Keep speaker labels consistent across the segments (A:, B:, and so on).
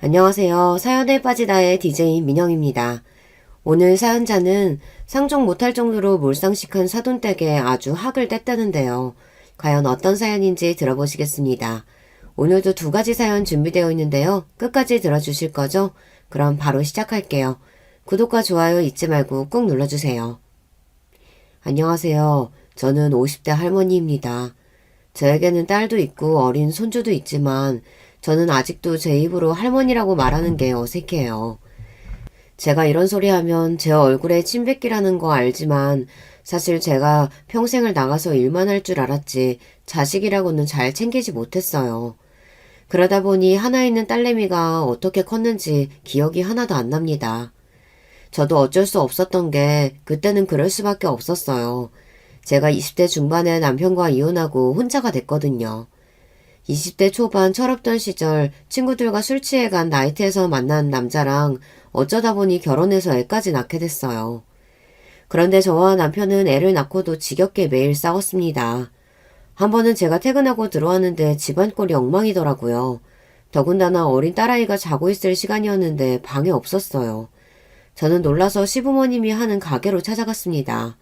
A: 안녕하세요. 사연에 빠지다의 DJ 민영입니다. 오늘 사연자는 상종 못할 정도로 몰상식한 사돈댁에 아주 학을 뗐다는데요. 과연 어떤 사연인지 들어보시겠습니다. 오늘도 두 가지 사연 준비되어 있는데요. 끝까지 들어주실 거죠? 그럼 바로 시작할게요. 구독과 좋아요 잊지 말고 꾹 눌러주세요. 안녕하세요. 저는 50대 할머니입니다. 저에게는 딸도 있고 어린 손주도 있지만 저는 아직도 제 입으로 할머니라고 말하는 게 어색해요. 제가 이런 소리 하면 제 얼굴에 침 뱉기라는 거 알지만 사실 제가 평생을 나가서 일만 할 줄 알았지 자식이라고는 잘 챙기지 못했어요. 그러다 보니 하나 있는 딸내미가 어떻게 컸는지 기억이 하나도 안 납니다. 저도 어쩔 수 없었던 게 그때는 그럴 수밖에 없었어요. 제가 20대 중반에 남편과 이혼하고 혼자가 됐거든요. 20대 초반 철없던 시절 친구들과 술 취해 간 나이트에서 만난 남자랑 어쩌다 보니 결혼해서 애까지 낳게 됐어요. 그런데 저와 남편은 애를 낳고도 지겹게 매일 싸웠습니다. 한 번은 제가 퇴근하고 들어왔는데 집안 꼴이 엉망이더라고요. 더군다나 어린 딸아이가 자고 있을 시간이었는데 방에 없었어요. 저는 놀라서 시부모님이 하는 가게로 찾아갔습니다.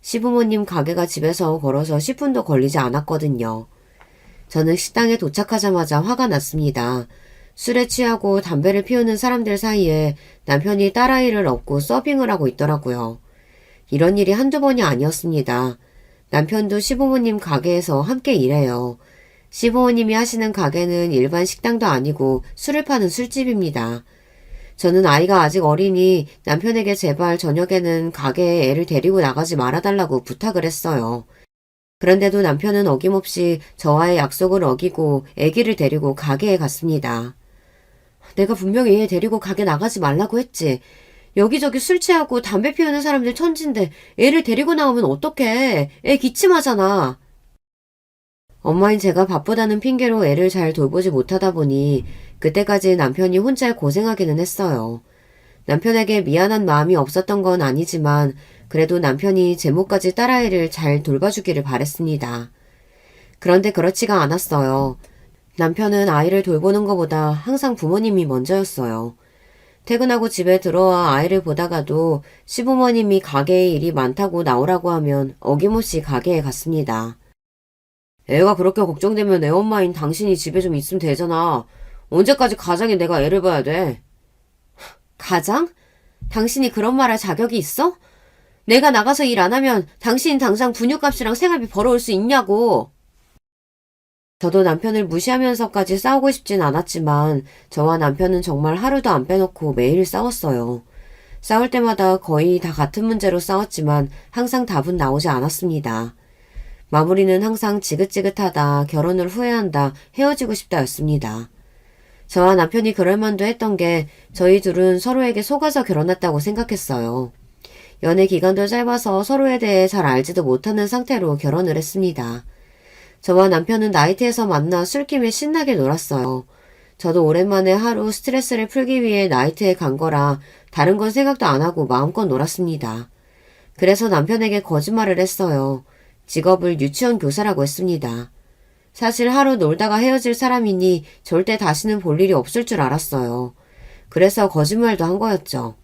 A: 시부모님 가게가 집에서 걸어서 10분도 걸리지 않았거든요. 저는 식당에 도착하자마자 화가 났습니다. 술에 취하고 담배를 피우는 사람들 사이에 남편이 딸아이를 업고 서빙을 하고 있더라고요. 이런 일이 한두 번이 아니었습니다. 남편도 시부모님 가게에서 함께 일해요. 시부모님이 하시는 가게는 일반 식당도 아니고 술을 파는 술집입니다. 저는 아이가 아직 어리니 남편에게 제발 저녁에는 가게에 애를 데리고 나가지 말아달라고 부탁을 했어요. 그런데도 남편은 어김없이 저와의 약속을 어기고 아기를 데리고 가게에 갔습니다. 내가 분명히 애 데리고 가게 나가지 말라고 했지. 여기저기 술 취하고 담배 피우는 사람들 천진데 애를 데리고 나오면 어떡해. 애 기침하잖아. 엄마인 제가 바쁘다는 핑계로 애를 잘 돌보지 못하다 보니 그때까지 남편이 혼자 고생하기는 했어요. 남편에게 미안한 마음이 없었던 건 아니지만 그래도 남편이 제모까지 딸아이를 잘 돌봐주기를 바랬습니다. 그런데 그렇지가 않았어요. 남편은 아이를 돌보는 것보다 항상 부모님이 먼저였어요. 퇴근하고 집에 들어와 아이를 보다가도 시부모님이 가게에 일이 많다고 나오라고 하면 어김없이 가게에 갔습니다. 애가 그렇게 걱정되면 애 엄마인 당신이 집에 좀 있으면 되잖아. 언제까지 가장에 내가 애를 봐야 돼? 가장? 당신이 그런 말 할 자격이 있어? 내가 나가서 일 안 하면 당신이 당장 분유값이랑 생활비 벌어올 수 있냐고. 저도 남편을 무시하면서까지 싸우고 싶진 않았지만 저와 남편은 정말 하루도 안 빼놓고 매일 싸웠어요. 싸울 때마다 거의 다 같은 문제로 싸웠지만 항상 답은 나오지 않았습니다. 마무리는 항상 지긋지긋하다, 결혼을 후회한다, 헤어지고 싶다였습니다. 저와 남편이 그럴 만도 했던 게 저희 둘은 서로에게 속아서 결혼했다고 생각했어요. 연애 기간도 짧아서 서로에 대해 잘 알지도 못하는 상태로 결혼을 했습니다. 저와 남편은 나이트에서 만나 술김에 신나게 놀았어요. 저도 오랜만에 하루 스트레스를 풀기 위해 나이트에 간 거라 다른 건 생각도 안 하고 마음껏 놀았습니다. 그래서 남편에게 거짓말을 했어요. 직업을 유치원 교사라고 했습니다. 사실 하루 놀다가 헤어질 사람이니 절대 다시는 볼 일이 없을 줄 알았어요. 그래서 거짓말도 한 거였죠.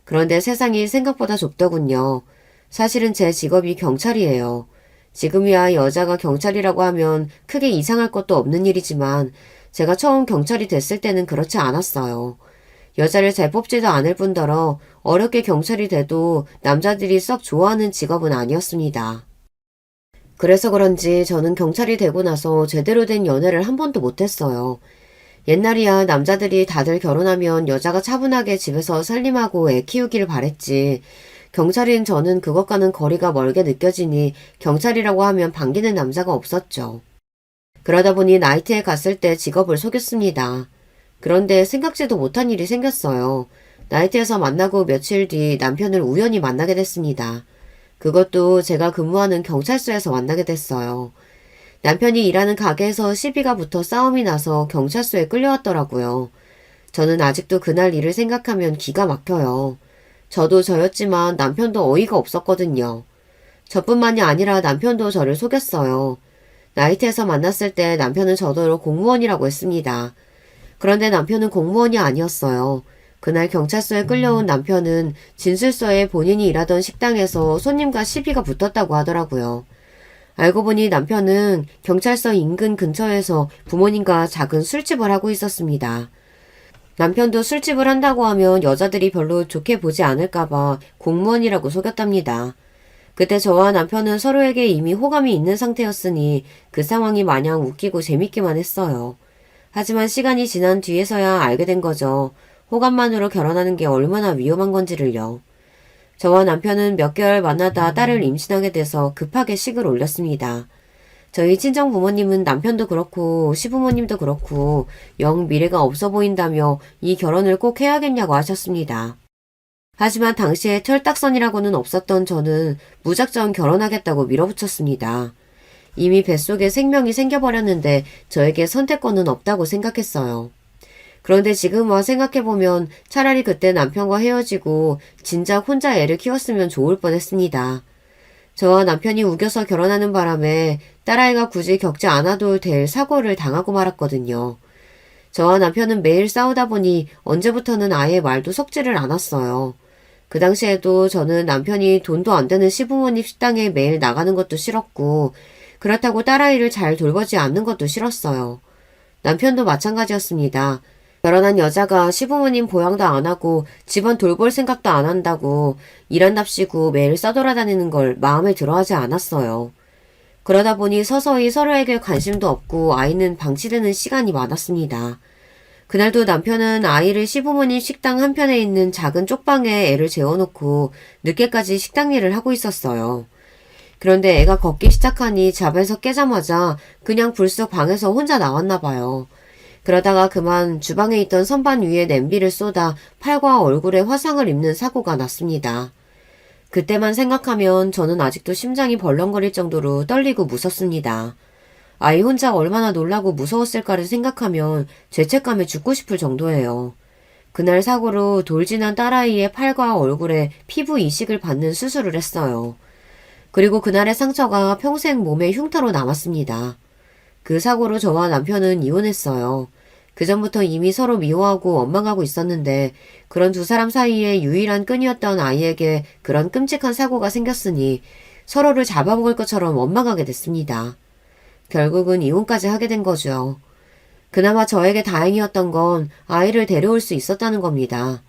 A: 그런데 세상이 생각보다 좁더군요. 사실은 제 직업이 경찰이에요. 지금이야 여자가 경찰이라고 하면 크게 이상할 것도 없는 일이지만 제가 처음 경찰이 됐을 때는 그렇지 않았어요. 여자를 잘 뽑지도 않을 뿐더러 어렵게 경찰이 돼도 남자들이 썩 좋아하는 직업은 아니었습니다. 그래서 그런지 저는 경찰이 되고 나서 제대로 된 연애를 한 번도 못했어요. 옛날이야 남자들이 다들 결혼하면 여자가 차분하게 집에서 살림하고 애 키우기를 바랬지. 경찰인 저는 그것과는 거리가 멀게 느껴지니 경찰이라고 하면 반기는 남자가 없었죠. 그러다 보니 나이트에 갔을 때 직업을 속였습니다. 그런데 생각지도 못한 일이 생겼어요. 나이트에서 만나고 며칠 뒤 남편을 우연히 만나게 됐습니다. 그것도 제가 근무하는 경찰서에서 만나게 됐어요. 남편이 일하는 가게에서 시비가 붙어 싸움이 나서 경찰서에 끌려왔더라고요. 저는 아직도 그날 일을 생각하면 기가 막혀요. 저도 저였지만 남편도 어이가 없었거든요. 저뿐만이 아니라 남편도 저를 속였어요. 나이트에서 만났을 때 남편은 저더러 공무원이라고 했습니다. 그런데 남편은 공무원이 아니었어요. 그날 경찰서에 끌려온 남편은 진술서에 본인이 일하던 식당에서 손님과 시비가 붙었다고 하더라고요. 알고 보니 남편은 경찰서 인근 근처에서 부모님과 작은 술집을 하고 있었습니다. 남편도 술집을 한다고 하면 여자들이 별로 좋게 보지 않을까봐 공무원이라고 속였답니다. 그때 저와 남편은 서로에게 이미 호감이 있는 상태였으니 그 상황이 마냥 웃기고 재밌기만 했어요. 하지만 시간이 지난 뒤에서야 알게 된 거죠. 호감만으로 결혼하는 게 얼마나 위험한 건지를요. 저와 남편은 몇 개월 만나다 딸을 임신하게 돼서 급하게 식을 올렸습니다. 저희 친정 부모님은 남편도 그렇고 시부모님도 그렇고 영 미래가 없어 보인다며 이 결혼을 꼭 해야겠냐고 하셨습니다. 하지만 당시에 철딱선이라고는 없었던 저는 무작정 결혼하겠다고 밀어붙였습니다. 이미 뱃속에 생명이 생겨버렸는데 저에게 선택권은 없다고 생각했어요. 그런데 지금 와 생각해보면 차라리 그때 남편과 헤어지고 진작 혼자 애를 키웠으면 좋을 뻔했습니다. 저와 남편이 우겨서 결혼하는 바람에 딸아이가 굳이 겪지 않아도 될 사고를 당하고 말았거든요. 저와 남편은 매일 싸우다 보니 언제부터는 아예 말도 섞지를 않았어요. 그 당시에도 저는 남편이 돈도 안 되는 시부모님 식당에 매일 나가는 것도 싫었고 그렇다고 딸아이를 잘 돌보지 않는 것도 싫었어요. 남편도 마찬가지였습니다. 결혼한 여자가 시부모님 보양도 안 하고 집안 돌볼 생각도 안 한다고 일한답시고 매일 써돌아다니는 걸 마음에 들어하지 않았어요. 그러다 보니 서서히 서로에게 관심도 없고 아이는 방치되는 시간이 많았습니다. 그날도 남편은 아이를 시부모님 식당 한편에 있는 작은 쪽방에 애를 재워놓고 늦게까지 식당 일을 하고 있었어요. 그런데 애가 걷기 시작하니 잠에서 깨자마자 그냥 불쑥 방에서 혼자 나왔나 봐요. 그러다가 그만 주방에 있던 선반 위에 냄비를 쏟아 팔과 얼굴에 화상을 입는 사고가 났습니다. 그때만 생각하면 저는 아직도 심장이 벌렁거릴 정도로 떨리고 무섭습니다. 아이 혼자 얼마나 놀라고 무서웠을까를 생각하면 죄책감에 죽고 싶을 정도예요. 그날 사고로 돌진한 딸아이의 팔과 얼굴에 피부 이식을 받는 수술을 했어요. 그리고 그날의 상처가 평생 몸의 흉터로 남았습니다. 그 사고로 저와 남편은 이혼했어요. 그전부터 이미 서로 미워하고 원망하고 있었는데 그런 두 사람 사이에 유일한 끈이었던 아이에게 그런 끔찍한 사고가 생겼으니 서로를 잡아먹을 것처럼 원망하게 됐습니다. 결국은 이혼까지 하게 된 거죠. 그나마 저에게 다행이었던 건 아이를 데려올 수 있었다는 겁니다.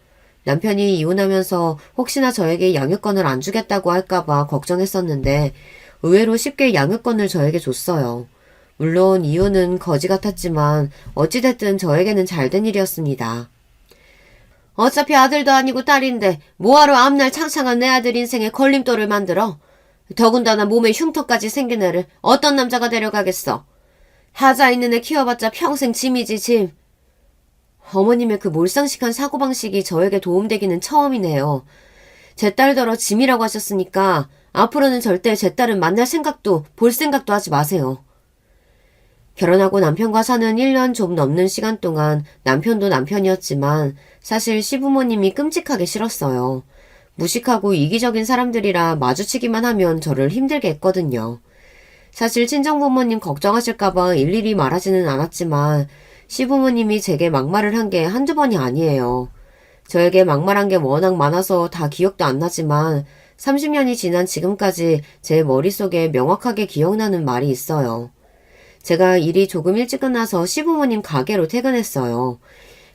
A: 남편이 이혼하면서 혹시나 저에게 양육권을 안 주겠다고 할까봐 걱정했었는데 의외로 쉽게 양육권을 저에게 줬어요. 물론 이유는 거지 같았지만 어찌됐든 저에게는 잘된 일이었습니다. 어차피 아들도 아니고 딸인데 뭐하러 앞날 창창한 내 아들 인생에 걸림돌을 만들어? 더군다나 몸에 흉터까지 생긴 애를 어떤 남자가 데려가겠어? 하자 있는 애 키워봤자 평생 짐이지 짐. 어머님의 그 몰상식한 사고방식이 저에게 도움되기는 처음이네요. 제 딸더러 짐이라고 하셨으니까 앞으로는 절대 제 딸은 만날 생각도 볼 생각도 하지 마세요. 결혼하고 남편과 사는 1년 좀 넘는 시간 동안 남편도 남편이었지만 사실 시부모님이 끔찍하게 싫었어요. 무식하고 이기적인 사람들이라 마주치기만 하면 저를 힘들게 했거든요. 사실 친정부모님 걱정하실까봐 일일이 말하지는 않았지만 시부모님이 제게 막말을 한 게 한두 번이 아니에요. 저에게 막말한 게 워낙 많아서 다 기억도 안 나지만 30년이 지난 지금까지 제 머릿속에 명확하게 기억나는 말이 있어요. 제가 일이 조금 일찍 끝나서 시부모님 가게로 퇴근했어요.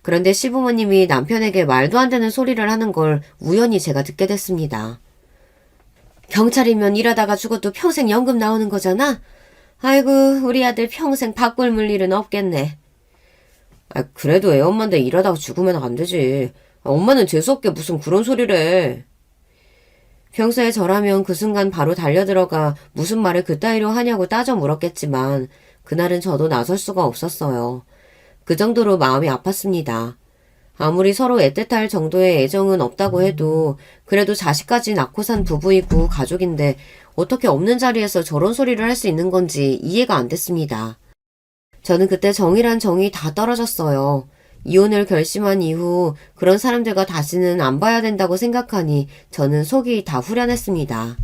A: 그런데 시부모님이 남편에게 말도 안 되는 소리를 하는 걸 우연히 제가 듣게 됐습니다. 경찰이면 일하다가 죽어도 평생 연금 나오는 거잖아? 아이고 우리 아들 평생 바꿀 물 일은 없겠네. 그래도 애 엄마인데 일하다가 죽으면 안 되지. 엄마는 재수없게 무슨 그런 소리를 해. 평소에 저라면 그 순간 바로 달려들어가 무슨 말을 그따위로 하냐고 따져 물었겠지만 그날은 저도 나설 수가 없었어요. 그 정도로 마음이 아팠습니다. 아무리 서로 애틋할 정도의 애정은 없다고 해도 그래도 자식까지 낳고 산 부부이고 가족인데 어떻게 없는 자리에서 저런 소리를 할 수 있는 건지 이해가 안 됐습니다. 저는 그때 정이란 정이 다 떨어졌어요. 이혼을 결심한 이후 그런 사람들과 다시는 안 봐야 된다고 생각하니 저는 속이 다 후련했습니다.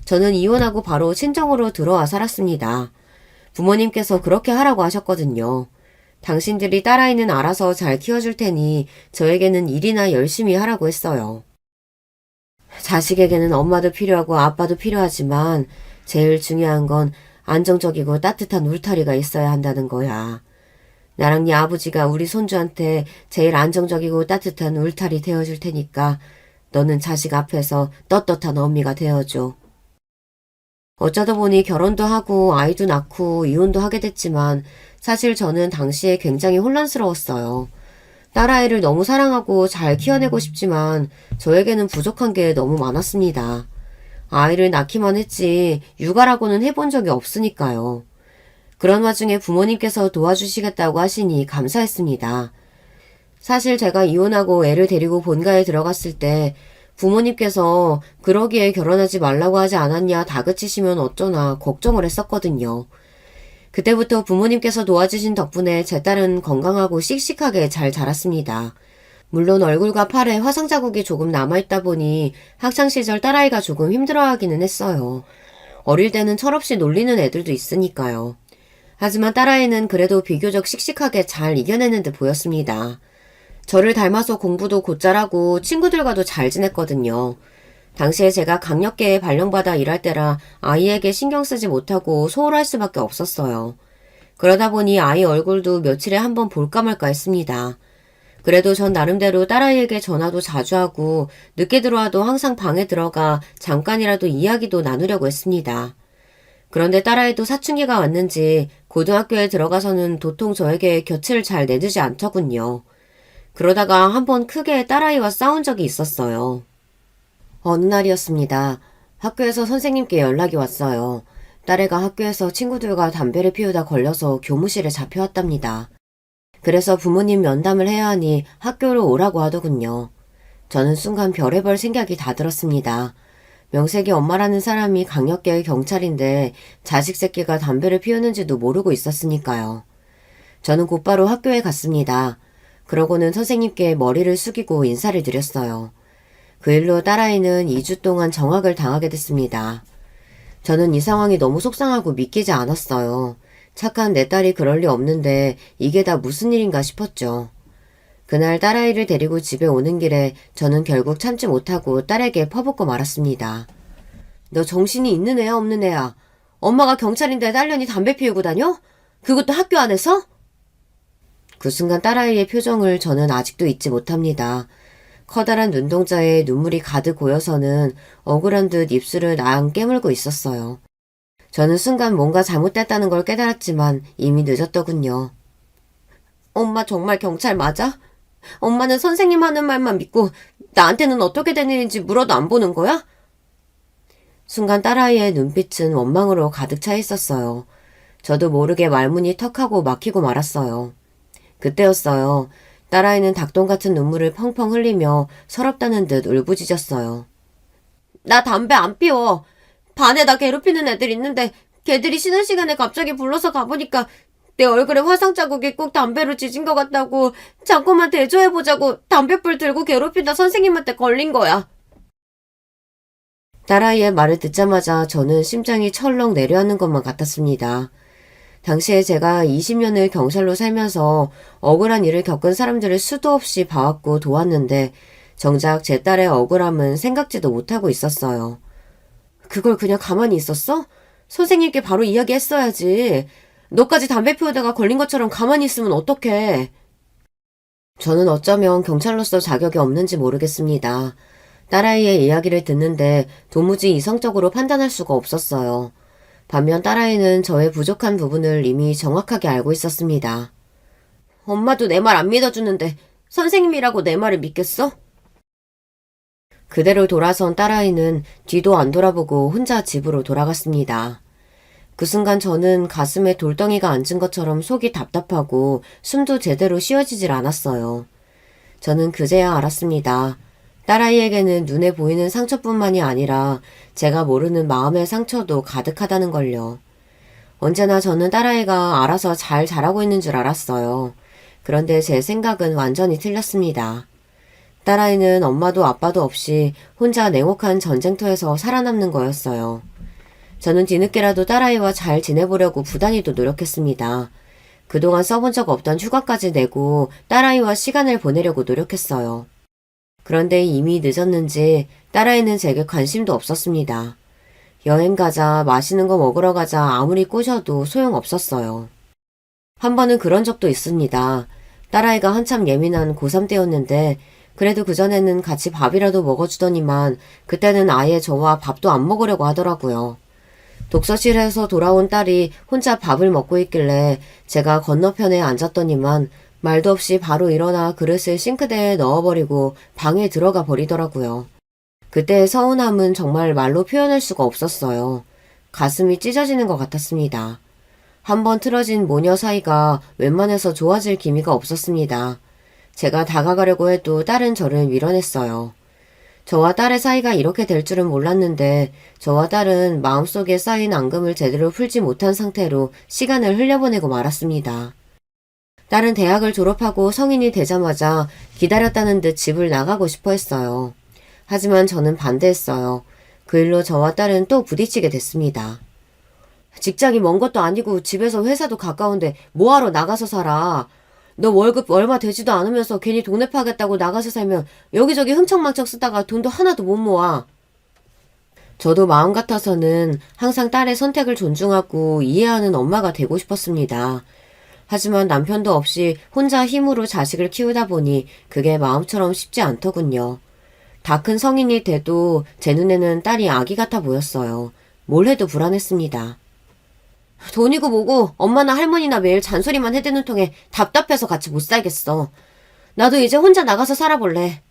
A: 저는 이혼하고 바로 친정으로 들어와 살았습니다. 부모님께서 그렇게 하라고 하셨거든요. 당신들이 딸아이는 알아서 잘 키워줄 테니 저에게는 일이나 열심히 하라고 했어요. 자식에게는 엄마도 필요하고 아빠도 필요하지만 제일 중요한 건 안정적이고 따뜻한 울타리가 있어야 한다는 거야. 나랑 네 아버지가 우리 손주한테 제일 안정적이고 따뜻한 울타리 되어줄 테니까 너는 자식 앞에서 떳떳한 어미가 되어줘. 어쩌다 보니 결혼도 하고 아이도 낳고 이혼도 하게 됐지만 사실 저는 당시에 굉장히 혼란스러웠어요. 딸아이를 너무 사랑하고 잘 키워내고 싶지만 저에게는 부족한 게 너무 많았습니다. 아이를 낳기만 했지 육아라고는 해본 적이 없으니까요. 그런 와중에 부모님께서 도와주시겠다고 하시니 감사했습니다. 사실 제가 이혼하고 애를 데리고 본가에 들어갔을 때 부모님께서 그러기에 결혼하지 말라고 하지 않았냐 다그치시면 어쩌나 걱정을 했었거든요. 그때부터 부모님께서 도와주신 덕분에 제 딸은 건강하고 씩씩하게 잘 자랐습니다. 물론 얼굴과 팔에 화상 자국이 조금 남아있다 보니 학창시절 딸아이가 조금 힘들어하기는 했어요. 어릴 때는 철없이 놀리는 애들도 있으니까요. 하지만 딸아이는 그래도 비교적 씩씩하게 잘 이겨내는 듯 보였습니다. 저를 닮아서 공부도 곧잘하고 친구들과도 잘 지냈거든요. 당시에 제가 강력계에 발령받아 일할 때라 아이에게 신경 쓰지 못하고 소홀할 수밖에 없었어요. 그러다 보니 아이 얼굴도 며칠에 한 번 볼까 말까 했습니다. 그래도 전 나름대로 딸아이에게 전화도 자주 하고 늦게 들어와도 항상 방에 들어가 잠깐이라도 이야기도 나누려고 했습니다. 그런데 딸아이도 사춘기가 왔는지 고등학교에 들어가서는 도통 저에게 곁을 잘 내두지 않더군요. 그러다가 한 번 크게 딸아이와 싸운 적이 있었어요. 어느 날이었습니다. 학교에서 선생님께 연락이 왔어요. 딸애가 학교에서 친구들과 담배를 피우다 걸려서 교무실에 잡혀왔답니다. 그래서 부모님 면담을 해야 하니 학교로 오라고 하더군요. 저는 순간 별의별 생각이 다 들었습니다. 명색이 엄마라는 사람이 강력계의 경찰인데 자식 새끼가 담배를 피우는지도 모르고 있었으니까요. 저는 곧바로 학교에 갔습니다. 그러고는 선생님께 머리를 숙이고 인사를 드렸어요. 그 일로 딸아이는 2주 동안 정학을 당하게 됐습니다. 저는 이 상황이 너무 속상하고 믿기지 않았어요. 착한 내 딸이 그럴 리 없는데 이게 다 무슨 일인가 싶었죠. 그날 딸아이를 데리고 집에 오는 길에 저는 결국 참지 못하고 딸에게 퍼붓고 말았습니다. 너 정신이 있는 애야 없는 애야? 엄마가 경찰인데 딸년이 담배 피우고 다녀? 그것도 학교 안에서? 그 순간 딸아이의 표정을 저는 아직도 잊지 못합니다. 커다란 눈동자에 눈물이 가득 고여서는 억울한 듯 입술을 나양 깨물고 있었어요. 저는 순간 뭔가 잘못됐다는 걸 깨달았지만 이미 늦었더군요. 엄마 정말 경찰 맞아? 엄마는 선생님 하는 말만 믿고 나한테는 어떻게 된 일인지 물어도 안 보는 거야? 순간 딸아이의 눈빛은 원망으로 가득 차 있었어요. 저도 모르게 말문이 턱하고 막히고 말았어요. 그때였어요. 딸아이는 닭똥 같은 눈물을 펑펑 흘리며 서럽다는 듯 울부짖었어요. 나 담배 안 피워. 반에 나 괴롭히는 애들 있는데 걔들이 쉬는 시간에 갑자기 불러서 가보니까 내 얼굴에 화상 자국이 꼭 담배로 지진 것 같다고 자꾸만 대조해보자고 담뱃불 들고 괴롭히다 선생님한테 걸린 거야. 딸아이의 말을 듣자마자 저는 심장이 철렁 내려앉는 것만 같았습니다. 당시에 제가 20년을 경찰로 살면서 억울한 일을 겪은 사람들을 수도 없이 봐왔고 도왔는데 정작 제 딸의 억울함은 생각지도 못하고 있었어요. 그걸 그냥 가만히 있었어? 선생님께 바로 이야기했어야지. 너까지 담배 피우다가 걸린 것처럼 가만히 있으면 어떡해. 저는 어쩌면 경찰로서 자격이 없는지 모르겠습니다. 딸아이의 이야기를 듣는데 도무지 이성적으로 판단할 수가 없었어요. 반면 딸아이는 저의 부족한 부분을 이미 정확하게 알고 있었습니다. 엄마도 내 말 안 믿어주는데 선생님이라고 내 말을 믿겠어? 그대로 돌아선 딸아이는 뒤도 안 돌아보고 혼자 집으로 돌아갔습니다. 그 순간 저는 가슴에 돌덩이가 앉은 것처럼 속이 답답하고 숨도 제대로 쉬어지질 않았어요. 저는 그제야 알았습니다. 딸아이에게는 눈에 보이는 상처뿐만이 아니라 제가 모르는 마음의 상처도 가득하다는 걸요. 언제나 저는 딸아이가 알아서 잘 자라고 있는 줄 알았어요. 그런데 제 생각은 완전히 틀렸습니다. 딸아이는 엄마도 아빠도 없이 혼자 냉혹한 전쟁터에서 살아남는 거였어요. 저는 뒤늦게라도 딸아이와 잘 지내보려고 부단히도 노력했습니다. 그동안 써본 적 없던 휴가까지 내고 딸아이와 시간을 보내려고 노력했어요. 그런데 이미 늦었는지 딸아이는 제게 관심도 없었습니다. 여행 가자, 맛있는 거 먹으러 가자 아무리 꼬셔도 소용없었어요. 한 번은 그런 적도 있습니다. 딸아이가 한참 예민한 고3 때였는데 그래도 그전에는 같이 밥이라도 먹어주더니만 그때는 아예 저와 밥도 안 먹으려고 하더라고요. 독서실에서 돌아온 딸이 혼자 밥을 먹고 있길래 제가 건너편에 앉았더니만 말도 없이 바로 일어나 그릇을 싱크대에 넣어버리고 방에 들어가 버리더라고요. 그때의 서운함은 정말 말로 표현할 수가 없었어요. 가슴이 찢어지는 것 같았습니다. 한번 틀어진 모녀 사이가 웬만해서 좋아질 기미가 없었습니다. 제가 다가가려고 해도 딸은 저를 밀어냈어요. 저와 딸의 사이가 이렇게 될 줄은 몰랐는데 저와 딸은 마음속에 쌓인 앙금을 제대로 풀지 못한 상태로 시간을 흘려보내고 말았습니다. 딸은 대학을 졸업하고 성인이 되자마자 기다렸다는 듯 집을 나가고 싶어 했어요. 하지만 저는 반대했어요. 그 일로 저와 딸은 또 부딪히게 됐습니다. 직장이 먼 것도 아니고 집에서 회사도 가까운데 뭐하러 나가서 살아. 너 월급 얼마 되지도 않으면서 괜히 동네 파겠다고 나가서 살면 여기저기 흥청망청 쓰다가 돈도 하나도 못 모아. 저도 마음 같아서는 항상 딸의 선택을 존중하고 이해하는 엄마가 되고 싶었습니다. 하지만 남편도 없이 혼자 힘으로 자식을 키우다 보니 그게 마음처럼 쉽지 않더군요. 다 큰 성인이 돼도 제 눈에는 딸이 아기 같아 보였어요. 뭘 해도 불안했습니다. 돈이고 뭐고 엄마나 할머니나 매일 잔소리만 해대는 통에 답답해서 같이 못 살겠어. 나도 이제 혼자 나가서 살아볼래.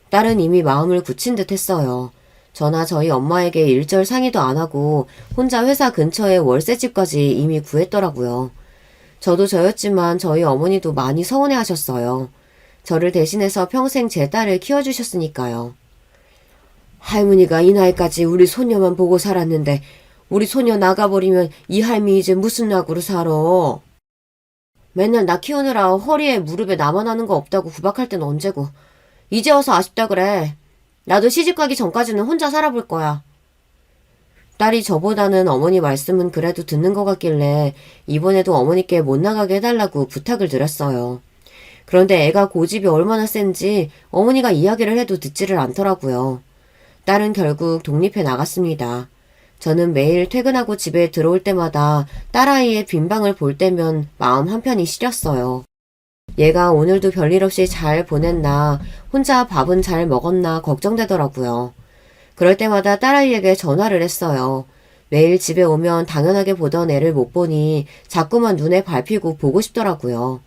A: 딸은 이미 마음을 굳힌 듯 했어요. 저나 저희 엄마에게 일절 상의도 안 하고 혼자 회사 근처에 월세집까지 이미 구했더라고요. 저도 저였지만 저희 어머니도 많이 서운해하셨어요. 저를 대신해서 평생 제 딸을 키워주셨으니까요. 할머니가 이 나이까지 우리 손녀만 보고 살았는데 우리 소녀 나가버리면 이 할미 이제 무슨 낙으로 살아. 맨날 나 키우느라 허리에 무릎에 나만 하는 거 없다고 구박할 땐 언제고. 이제 와서 아쉽다 그래. 나도 시집가기 전까지는 혼자 살아볼 거야. 딸이 저보다는 어머니 말씀은 그래도 듣는 것 같길래 이번에도 어머니께 못 나가게 해달라고 부탁을 드렸어요. 그런데 애가 고집이 얼마나 센지 어머니가 이야기를 해도 듣지를 않더라고요. 딸은 결국 독립해 나갔습니다. 저는 매일 퇴근하고 집에 들어올 때마다 딸아이의 빈방을 볼 때면 마음 한편이 시렸어요. 얘가 오늘도 별일 없이 잘 보냈나, 혼자 밥은 잘 먹었나 걱정되더라고요. 그럴 때마다 딸아이에게 전화를 했어요. 매일 집에 오면 당연하게 보던 애를 못 보니 자꾸만 눈에 밟히고 보고 싶더라고요.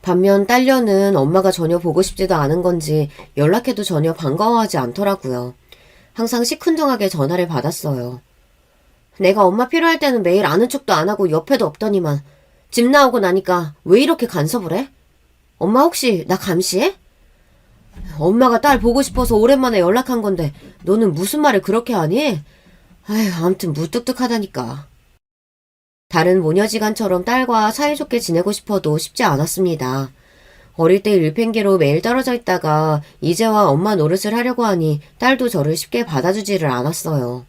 A: 반면 딸녀는 엄마가 전혀 보고 싶지도 않은 건지 연락해도 전혀 반가워하지 않더라고요. 항상 시큰둥하게 전화를 받았어요. 내가 엄마 필요할 때는 매일 아는 척도 안 하고 옆에도 없더니만 집 나오고 나니까 왜 이렇게 간섭을 해? 엄마 혹시 나 감시해? 엄마가 딸 보고 싶어서 오랜만에 연락한 건데 너는 무슨 말을 그렇게 하니? 아휴, 아무튼 무뚝뚝하다니까. 다른 모녀지간처럼 딸과 사이좋게 지내고 싶어도 쉽지 않았습니다. 어릴 때 일팽개로 매일 떨어져 있다가 이제와 엄마 노릇을 하려고 하니 딸도 저를 쉽게 받아주지를 않았어요.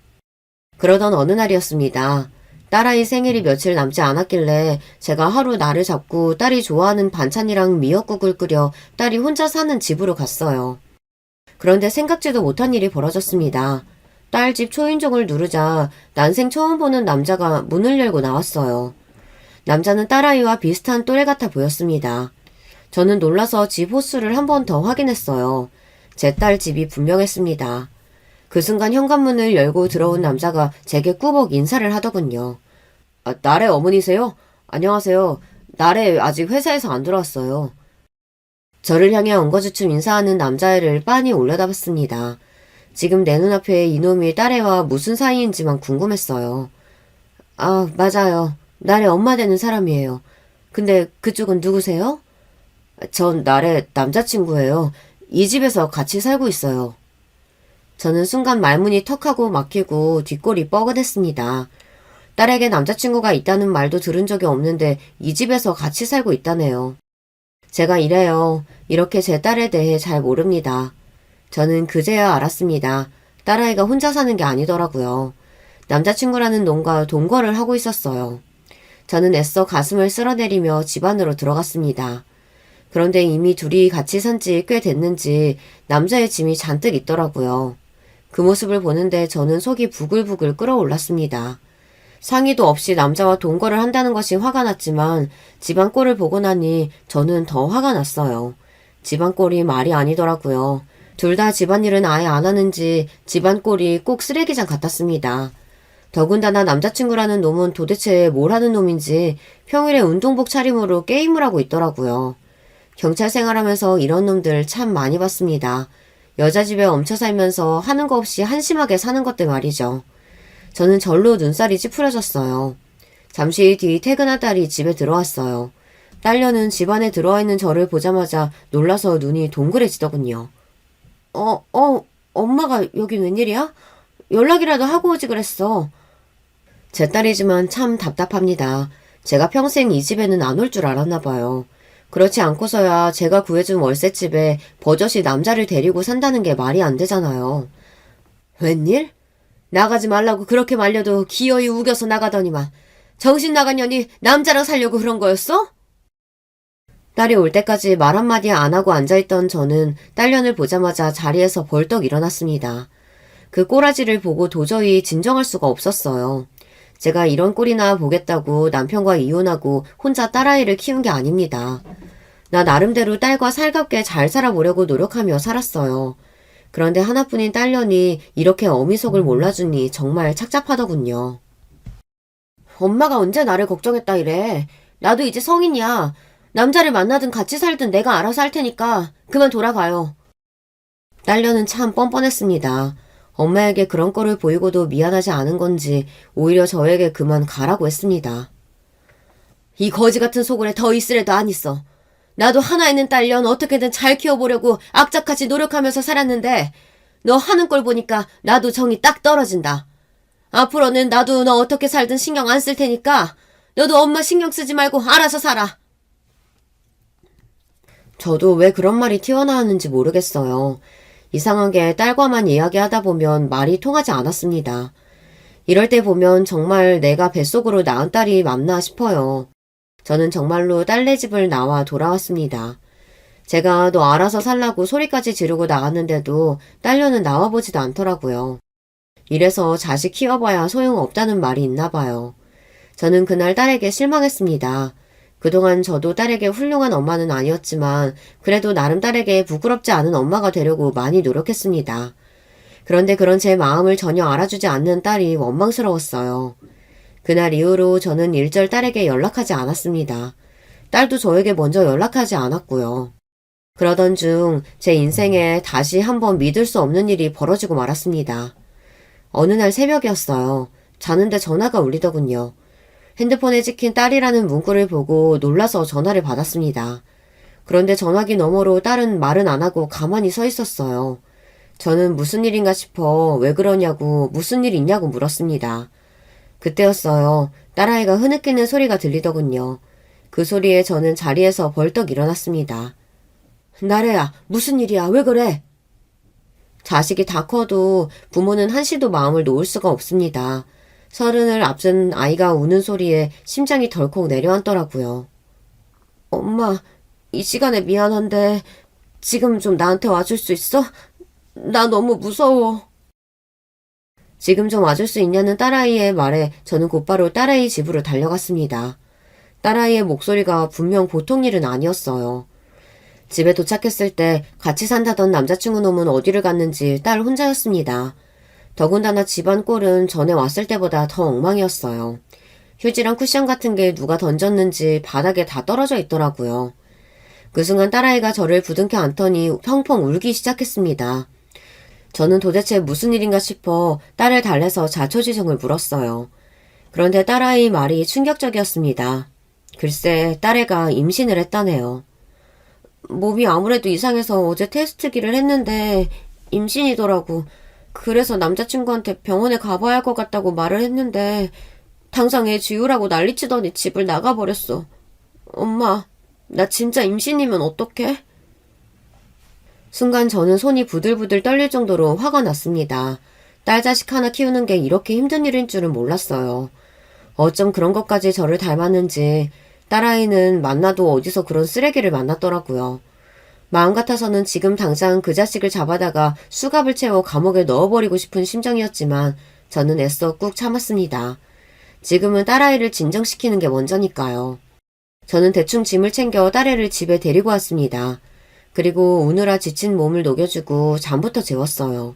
A: 그러던 어느 날이었습니다. 딸아이 생일이 며칠 남지 않았길래 제가 하루 날을 잡고 딸이 좋아하는 반찬이랑 미역국을 끓여 딸이 혼자 사는 집으로 갔어요. 그런데 생각지도 못한 일이 벌어졌습니다. 딸 집 초인종을 누르자 난생 처음 보는 남자가 문을 열고 나왔어요. 남자는 딸아이와 비슷한 또래 같아 보였습니다. 저는 놀라서 집 호수를 한 번 더 확인했어요. 제 딸 집이 분명했습니다. 그 순간 현관문을 열고 들어온 남자가 제게 꾸벅 인사를 하더군요. 나래 어머니세요? 안녕하세요. 나래 아직 회사에서 안 들어왔어요. 저를 향해 엉거주춤 인사하는 남자애를 빤히 올려다봤습니다. 지금 내 눈앞에 이놈이 딸애와 무슨 사이인지만 궁금했어요. 아, 맞아요. 나래 엄마 되는 사람이에요. 근데 그쪽은 누구세요? 전 나래 남자친구예요. 이 집에서 같이 살고 있어요. 저는 순간 말문이 턱하고 막히고 뒷골이 뻐근했습니다. 딸에게 남자친구가 있다는 말도 들은 적이 없는데 이 집에서 같이 살고 있다네요. 제가 이래요. 이렇게 제 딸에 대해 잘 모릅니다. 저는 그제야 알았습니다. 딸아이가 혼자 사는 게 아니더라고요. 남자친구라는 놈과 동거를 하고 있었어요. 저는 애써 가슴을 쓸어내리며 집 안으로 들어갔습니다. 그런데 이미 둘이 같이 산 지 꽤 됐는지 남자의 짐이 잔뜩 있더라고요. 그 모습을 보는데 저는 속이 부글부글 끓어올랐습니다. 상의도 없이 남자와 동거를 한다는 것이 화가 났지만 집안 꼴을 보고 나니 저는 더 화가 났어요. 집안 꼴이 말이 아니더라고요. 둘 다 집안일은 아예 안 하는지 집안 꼴이 꼭 쓰레기장 같았습니다. 더군다나 남자친구라는 놈은 도대체 뭘 하는 놈인지 평일에 운동복 차림으로 게임을 하고 있더라고요. 경찰 생활하면서 이런 놈들 참 많이 봤습니다. 여자 집에 얹혀 살면서 하는 거 없이 한심하게 사는 것들 말이죠. 저는 절로 눈살이 찌푸려졌어요. 잠시 뒤 퇴근한 딸이 집에 들어왔어요. 딸녀는 집 안에 들어와 있는 저를 보자마자 놀라서 눈이 동그래지더군요. 엄마가 여긴 웬일이야? 연락이라도 하고 오지 그랬어. 제 딸이지만 참 답답합니다. 제가 평생 이 집에는 안 올 줄 알았나 봐요. 그렇지 않고서야 제가 구해준 월세집에 버젓이 남자를 데리고 산다는 게 말이 안 되잖아요. 웬일? 나가지 말라고 그렇게 말려도 기어이 우겨서 나가더니만 정신 나간 년이 남자랑 살려고 그런 거였어? 딸이 올 때까지 말 한마디 안 하고 앉아있던 저는 딸년을 보자마자 자리에서 벌떡 일어났습니다. 그 꼬라지를 보고 도저히 진정할 수가 없었어요. 제가 이런 꼴이나 보겠다고 남편과 이혼하고 혼자 딸아이를 키운 게 아닙니다. 나 나름대로 딸과 살갑게 잘 살아보려고 노력하며 살았어요. 그런데 하나뿐인 딸년이 이렇게 어미 속을 몰라주니 정말 착잡하더군요. 엄마가 언제 나를 걱정했다 이래. 나도 이제 성인이야. 남자를 만나든 같이 살든 내가 알아서 할 테니까 그만 돌아가요. 딸녀는 참 뻔뻔했습니다. 엄마에게 그런 꼴을 보이고도 미안하지 않은 건지 오히려 저에게 그만 가라고 했습니다. 이 거지 같은 속을에 더 있으래도 안 있어. 나도 하나 있는 딸년 어떻게든 잘 키워보려고 악착같이 노력하면서 살았는데 너 하는 걸 보니까 나도 정이 딱 떨어진다. 앞으로는 나도 너 어떻게 살든 신경 안 쓸 테니까 너도 엄마 신경 쓰지 말고 알아서 살아. 저도 왜 그런 말이 튀어나왔는지 모르겠어요. 이상하게 딸과만 이야기하다 보면 말이 통하지 않았습니다. 이럴 때 보면 정말 내가 뱃속으로 낳은 딸이 맞나 싶어요. 저는 정말로 딸네 집을 나와 돌아왔습니다. 제가 너 알아서 살라고 소리까지 지르고 나갔는데도 딸녀는 나와보지도 않더라고요. 이래서 자식 키워봐야 소용없다는 말이 있나 봐요. 저는 그날 딸에게 실망했습니다. 그동안 저도 딸에게 훌륭한 엄마는 아니었지만 그래도 나름 딸에게 부끄럽지 않은 엄마가 되려고 많이 노력했습니다. 그런데 그런 제 마음을 전혀 알아주지 않는 딸이 원망스러웠어요. 그날 이후로 저는 일절 딸에게 연락하지 않았습니다. 딸도 저에게 먼저 연락하지 않았고요. 그러던 중 제 인생에 다시 한번 믿을 수 없는 일이 벌어지고 말았습니다. 어느 날 새벽이었어요. 자는데 전화가 울리더군요. 핸드폰에 찍힌 딸이라는 문구를 보고 놀라서 전화를 받았습니다. 그런데 전화기 너머로 딸은 말은 안 하고 가만히 서 있었어요. 저는 무슨 일인가 싶어 왜 그러냐고 무슨 일 있냐고 물었습니다. 그때였어요. 딸아이가 흐느끼는 소리가 들리더군요. 그 소리에 저는 자리에서 벌떡 일어났습니다. 나래야, 무슨 일이야? 왜 그래? 자식이 다 커도 부모는 한시도 마음을 놓을 수가 없습니다. 30을 앞둔 아이가 우는 소리에 심장이 덜컥 내려앉더라고요. 엄마, 이 시간에 미안한데 지금 좀 나한테 와줄 수 있어? 나 너무 무서워. 지금 좀 와줄 수 있냐는 딸아이의 말에 저는 곧바로 딸아이 집으로 달려갔습니다. 딸아이의 목소리가 분명 보통 일은 아니었어요. 집에 도착했을 때 같이 산다던 남자친구 놈은 어디를 갔는지 딸 혼자였습니다. 더군다나 집안 꼴은 전에 왔을 때보다 더 엉망이었어요. 휴지랑 쿠션 같은 게 누가 던졌는지 바닥에 다 떨어져 있더라고요. 그 순간 딸아이가 저를 부둥켜 안더니 펑펑 울기 시작했습니다. 저는 도대체 무슨 일인가 싶어 딸을 달래서 자초지종을 물었어요. 그런데 딸아이 말이 충격적이었습니다. 글쎄 딸애가 임신을 했다네요. 몸이 아무래도 이상해서 어제 테스트기를 했는데 임신이더라고. 그래서 남자친구한테 병원에 가봐야 할 것 같다고 말을 했는데 당장 애 지우라고 난리치더니 집을 나가버렸어. 엄마, 나 진짜 임신이면 어떡해? 순간 저는 손이 부들부들 떨릴 정도로 화가 났습니다. 딸 자식 하나 키우는 게 이렇게 힘든 일인 줄은 몰랐어요. 어쩜 그런 것까지 저를 닮았는지 딸아이는 만나도 어디서 그런 쓰레기를 만났더라고요. 마음 같아서는 지금 당장 그 자식을 잡아다가 수갑을 채워 감옥에 넣어버리고 싶은 심정이었지만 저는 애써 꾹 참았습니다. 지금은 딸아이를 진정시키는 게 먼저니까요. 저는 대충 짐을 챙겨 딸애를 집에 데리고 왔습니다. 그리고 우느라 지친 몸을 녹여주고 잠부터 재웠어요.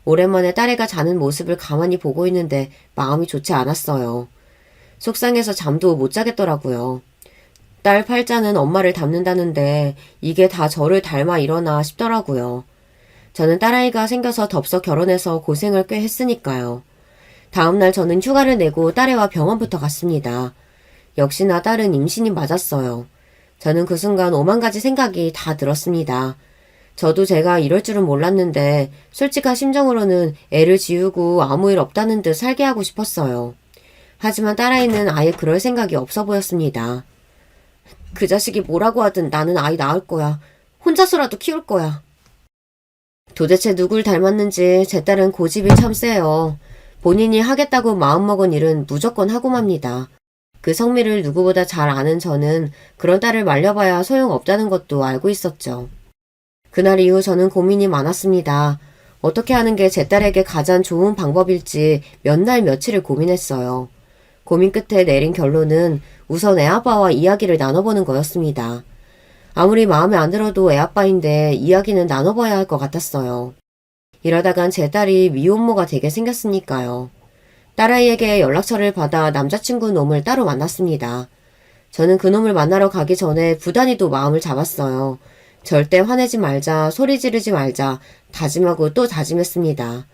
A: 오랜만에 딸애가 자는 모습을 가만히 보고 있는데 마음이 좋지 않았어요. 속상해서 잠도 못 자겠더라고요. 딸 팔자는 엄마를 닮는다는데 이게 다 저를 닮아 일어나 싶더라고요. 저는 딸아이가 생겨서 덥석 결혼해서 고생을 꽤 했으니까요. 다음날 저는 휴가를 내고 딸애와 병원부터 갔습니다. 역시나 딸은 임신이 맞았어요. 저는 그 순간 오만 가지 생각이 다 들었습니다. 저도 제가 이럴 줄은 몰랐는데 솔직한 심정으로는 애를 지우고 아무 일 없다는 듯 살게 하고 싶었어요. 하지만 딸아이는 아예 그럴 생각이 없어 보였습니다. 그 자식이 뭐라고 하든 나는 아이 낳을 거야. 혼자서라도 키울 거야. 도대체 누굴 닮았는지 제 딸은 고집이 참 세요. 본인이 하겠다고 마음먹은 일은 무조건 하고 맙니다. 그 성미를 누구보다 잘 아는 저는 그런 딸을 말려봐야 소용없다는 것도 알고 있었죠. 그날 이후 저는 고민이 많았습니다. 어떻게 하는 게 제 딸에게 가장 좋은 방법일지 몇 날 며칠을 고민했어요. 고민 끝에 내린 결론은 우선 애아빠와 이야기를 나눠보는 거였습니다. 아무리 마음에 안 들어도 애아빠인데 이야기는 나눠봐야 할 것 같았어요. 이러다간 제 딸이 미혼모가 되게 생겼으니까요. 딸아이에게 연락처를 받아 남자친구 놈을 따로 만났습니다. 저는 그 놈을 만나러 가기 전에 부단히도 마음을 잡았어요. 절대 화내지 말자, 소리 지르지 말자, 다짐하고 또 다짐했습니다.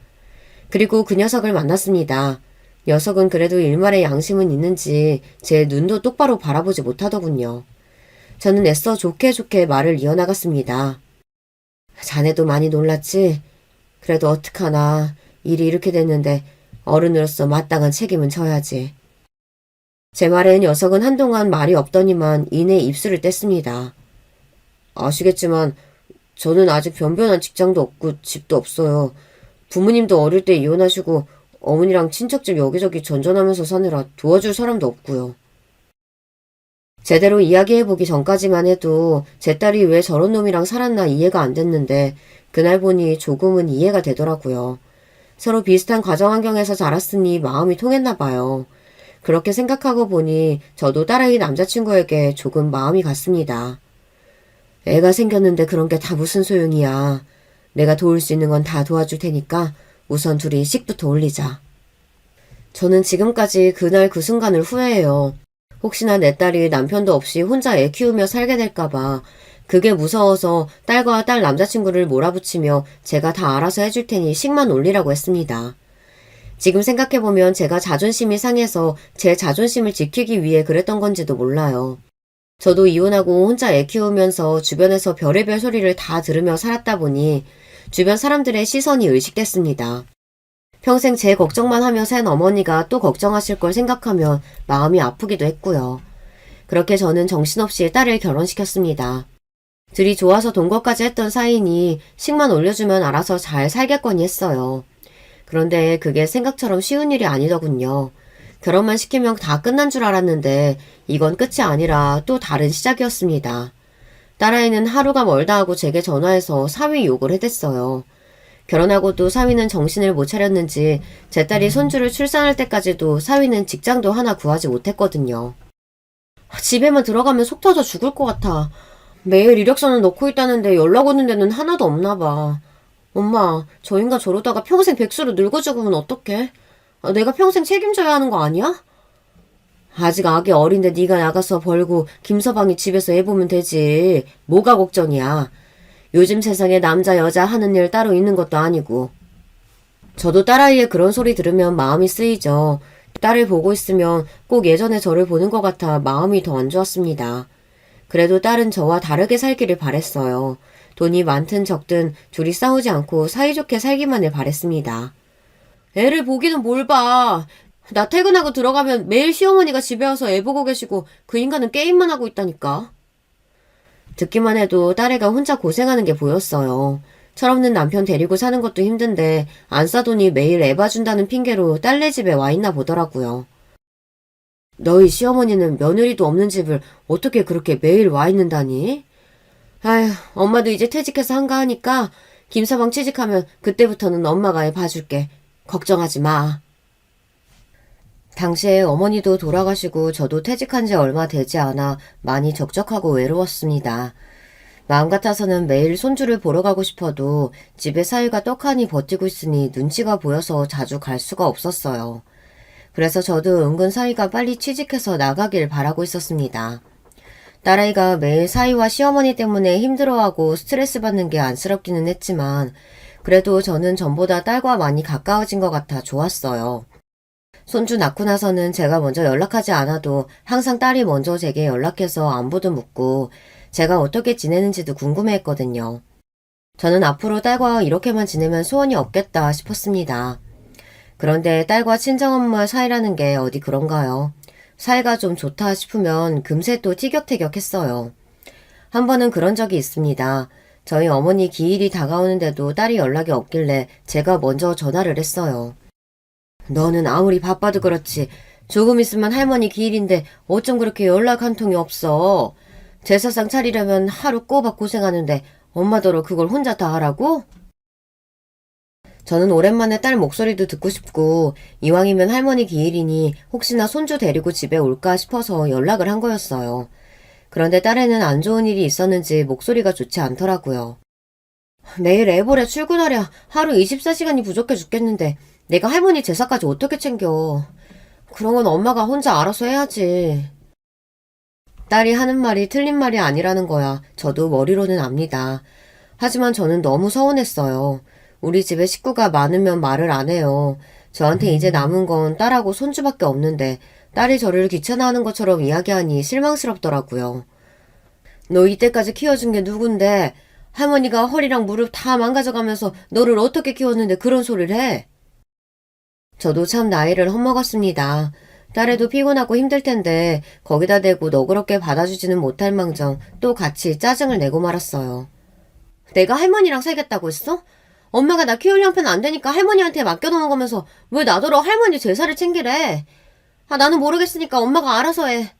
A: 그리고 그 녀석을 만났습니다. 녀석은 그래도 일말의 양심은 있는지 제 눈도 똑바로 바라보지 못하더군요. 저는 애써 좋게 좋게 말을 이어나갔습니다. 자네도 많이 놀랐지? 그래도 어떡하나. 일이 이렇게 됐는데 어른으로서 마땅한 책임은 져야지. 제 말에 녀석은 한동안 말이 없더니만 이내 입술을 뗐습니다. 아시겠지만 저는 아직 변변한 직장도 없고 집도 없어요. 부모님도 어릴 때 이혼하시고 어머니랑 친척집 여기저기 전전하면서 사느라 도와줄 사람도 없고요. 제대로 이야기해보기 전까지만 해도 제 딸이 왜 저런 놈이랑 살았나 이해가 안 됐는데 그날 보니 조금은 이해가 되더라고요. 서로 비슷한 가정 환경에서 자랐으니 마음이 통했나 봐요. 그렇게 생각하고 보니 저도 딸아이 남자친구에게 조금 마음이 갔습니다. 애가 생겼는데 그런 게 다 무슨 소용이야. 내가 도울 수 있는 건 다 도와줄 테니까 우선 둘이 식부터 올리자. 저는 지금까지 그날 그 순간을 후회해요. 혹시나 내 딸이 남편도 없이 혼자 애 키우며 살게 될까봐 그게 무서워서 딸과 딸 남자친구를 몰아붙이며 제가 다 알아서 해줄 테니 식만 올리라고 했습니다. 지금 생각해보면 제가 자존심이 상해서 제 자존심을 지키기 위해 그랬던 건지도 몰라요. 저도 이혼하고 혼자 애 키우면서 주변에서 별의별 소리를 다 들으며 살았다 보니 주변 사람들의 시선이 의식됐습니다. 평생 제 걱정만 하며 산 어머니가 또 걱정하실 걸 생각하면 마음이 아프기도 했고요. 그렇게 저는 정신없이 딸을 결혼시켰습니다. 둘이 좋아서 돈 것까지 했던 사이니 식만 올려주면 알아서 잘 살겠거니 했어요. 그런데 그게 생각처럼 쉬운 일이 아니더군요. 결혼만 시키면 다 끝난 줄 알았는데 이건 끝이 아니라 또 다른 시작이었습니다. 딸아이는 하루가 멀다 하고 제게 전화해서 사위 욕을 해댔어요. 결혼하고도 사위는 정신을 못 차렸는지 제 딸이 손주를 출산할 때까지도 사위는 직장도 하나 구하지 못했거든요. 집에만 들어가면 속 터져 죽을 것 같아. 매일 이력서는 넣고 있다는데 연락 오는 데는 하나도 없나 봐. 엄마, 저 인간 저러다가 평생 백수로 늙어 죽으면 어떡해? 내가 평생 책임져야 하는 거 아니야? 아직 아기 어린데 네가 나가서 벌고 김서방이 집에서 해보면 되지. 뭐가 걱정이야. 요즘 세상에 남자 여자 하는 일 따로 있는 것도 아니고. 저도 딸아이의 그런 소리 들으면 마음이 쓰이죠. 딸을 보고 있으면 꼭 예전에 저를 보는 것 같아 마음이 더 안 좋았습니다. 그래도 딸은 저와 다르게 살기를 바랬어요. 돈이 많든 적든 둘이 싸우지 않고 사이좋게 살기만을 바랬습니다. 애를 보기는 뭘 봐. 나 퇴근하고 들어가면 매일 시어머니가 집에 와서 애 보고 계시고 그 인간은 게임만 하고 있다니까. 듣기만 해도 딸애가 혼자 고생하는 게 보였어요. 철없는 남편 데리고 사는 것도 힘든데 안 싸더니 매일 애 봐준다는 핑계로 딸네 집에 와 있나 보더라고요. 너희 시어머니는 며느리도 없는 집을 어떻게 그렇게 매일 와 있는다니? 아휴, 엄마도 이제 퇴직해서 한가하니까 김서방 취직하면 그때부터는 엄마가 해 봐줄게. 걱정하지 마. 당시에 어머니도 돌아가시고 저도 퇴직한 지 얼마 되지 않아 많이 적적하고 외로웠습니다. 마음 같아서는 매일 손주를 보러 가고 싶어도 집에 사위가 떡하니 버티고 있으니 눈치가 보여서 자주 갈 수가 없었어요. 그래서 저도 은근 사위가 빨리 취직해서 나가길 바라고 있었습니다. 딸아이가 매일 사위와 시어머니 때문에 힘들어하고 스트레스 받는 게 안쓰럽기는 했지만 그래도 저는 전보다 딸과 많이 가까워진 것 같아 좋았어요. 손주 낳고 나서는 제가 먼저 연락하지 않아도 항상 딸이 먼저 제게 연락해서 안부도 묻고 제가 어떻게 지내는지도 궁금해했거든요. 저는 앞으로 딸과 이렇게만 지내면 소원이 없겠다 싶었습니다. 그런데 딸과 친정엄마 사이라는 게 어디 그런가요? 사이가 좀 좋다 싶으면 금세 또 티격태격했어요. 한 번은 그런 적이 있습니다. 저희 어머니 기일이 다가오는데도 딸이 연락이 없길래 제가 먼저 전화를 했어요. 너는 아무리 바빠도 그렇지 조금 있으면 할머니 기일인데 어쩜 그렇게 연락 한 통이 없어. 제사상 차리려면 하루 꼬박 고생하는데 엄마더러 그걸 혼자 다 하라고? 저는 오랜만에 딸 목소리도 듣고 싶고 이왕이면 할머니 기일이니 혹시나 손주 데리고 집에 올까 싶어서 연락을 한 거였어요. 그런데 딸에는 안 좋은 일이 있었는지 목소리가 좋지 않더라고요. 매일 애벌에 출근하랴 하루 24시간이 부족해 죽겠는데 내가 할머니 제사까지 어떻게 챙겨. 그런 건 엄마가 혼자 알아서 해야지. 딸이 하는 말이 틀린 말이 아니라는 거야 저도 머리로는 압니다. 하지만 저는 너무 서운했어요. 우리 집에 식구가 많으면 말을 안 해요. 저한테 이제 남은 건 딸하고 손주밖에 없는데 딸이 저를 귀찮아하는 것처럼 이야기하니 실망스럽더라고요. 너 이때까지 키워준 게 누군데 할머니가 허리랑 무릎 다 망가져가면서 너를 어떻게 키웠는데 그런 소리를 해? 저도 참 나이를 헛먹었습니다. 딸애도 피곤하고 힘들 텐데 거기다 대고 너그럽게 받아주지는 못할 망정 또 같이 짜증을 내고 말았어요. 내가 할머니랑 살겠다고 했어? 엄마가 나 키울 형편 안 되니까 할머니한테 맡겨놓은 거면서 왜 나더러 할머니 제사를 챙기래? 나는 모르겠으니까 엄마가 알아서 해.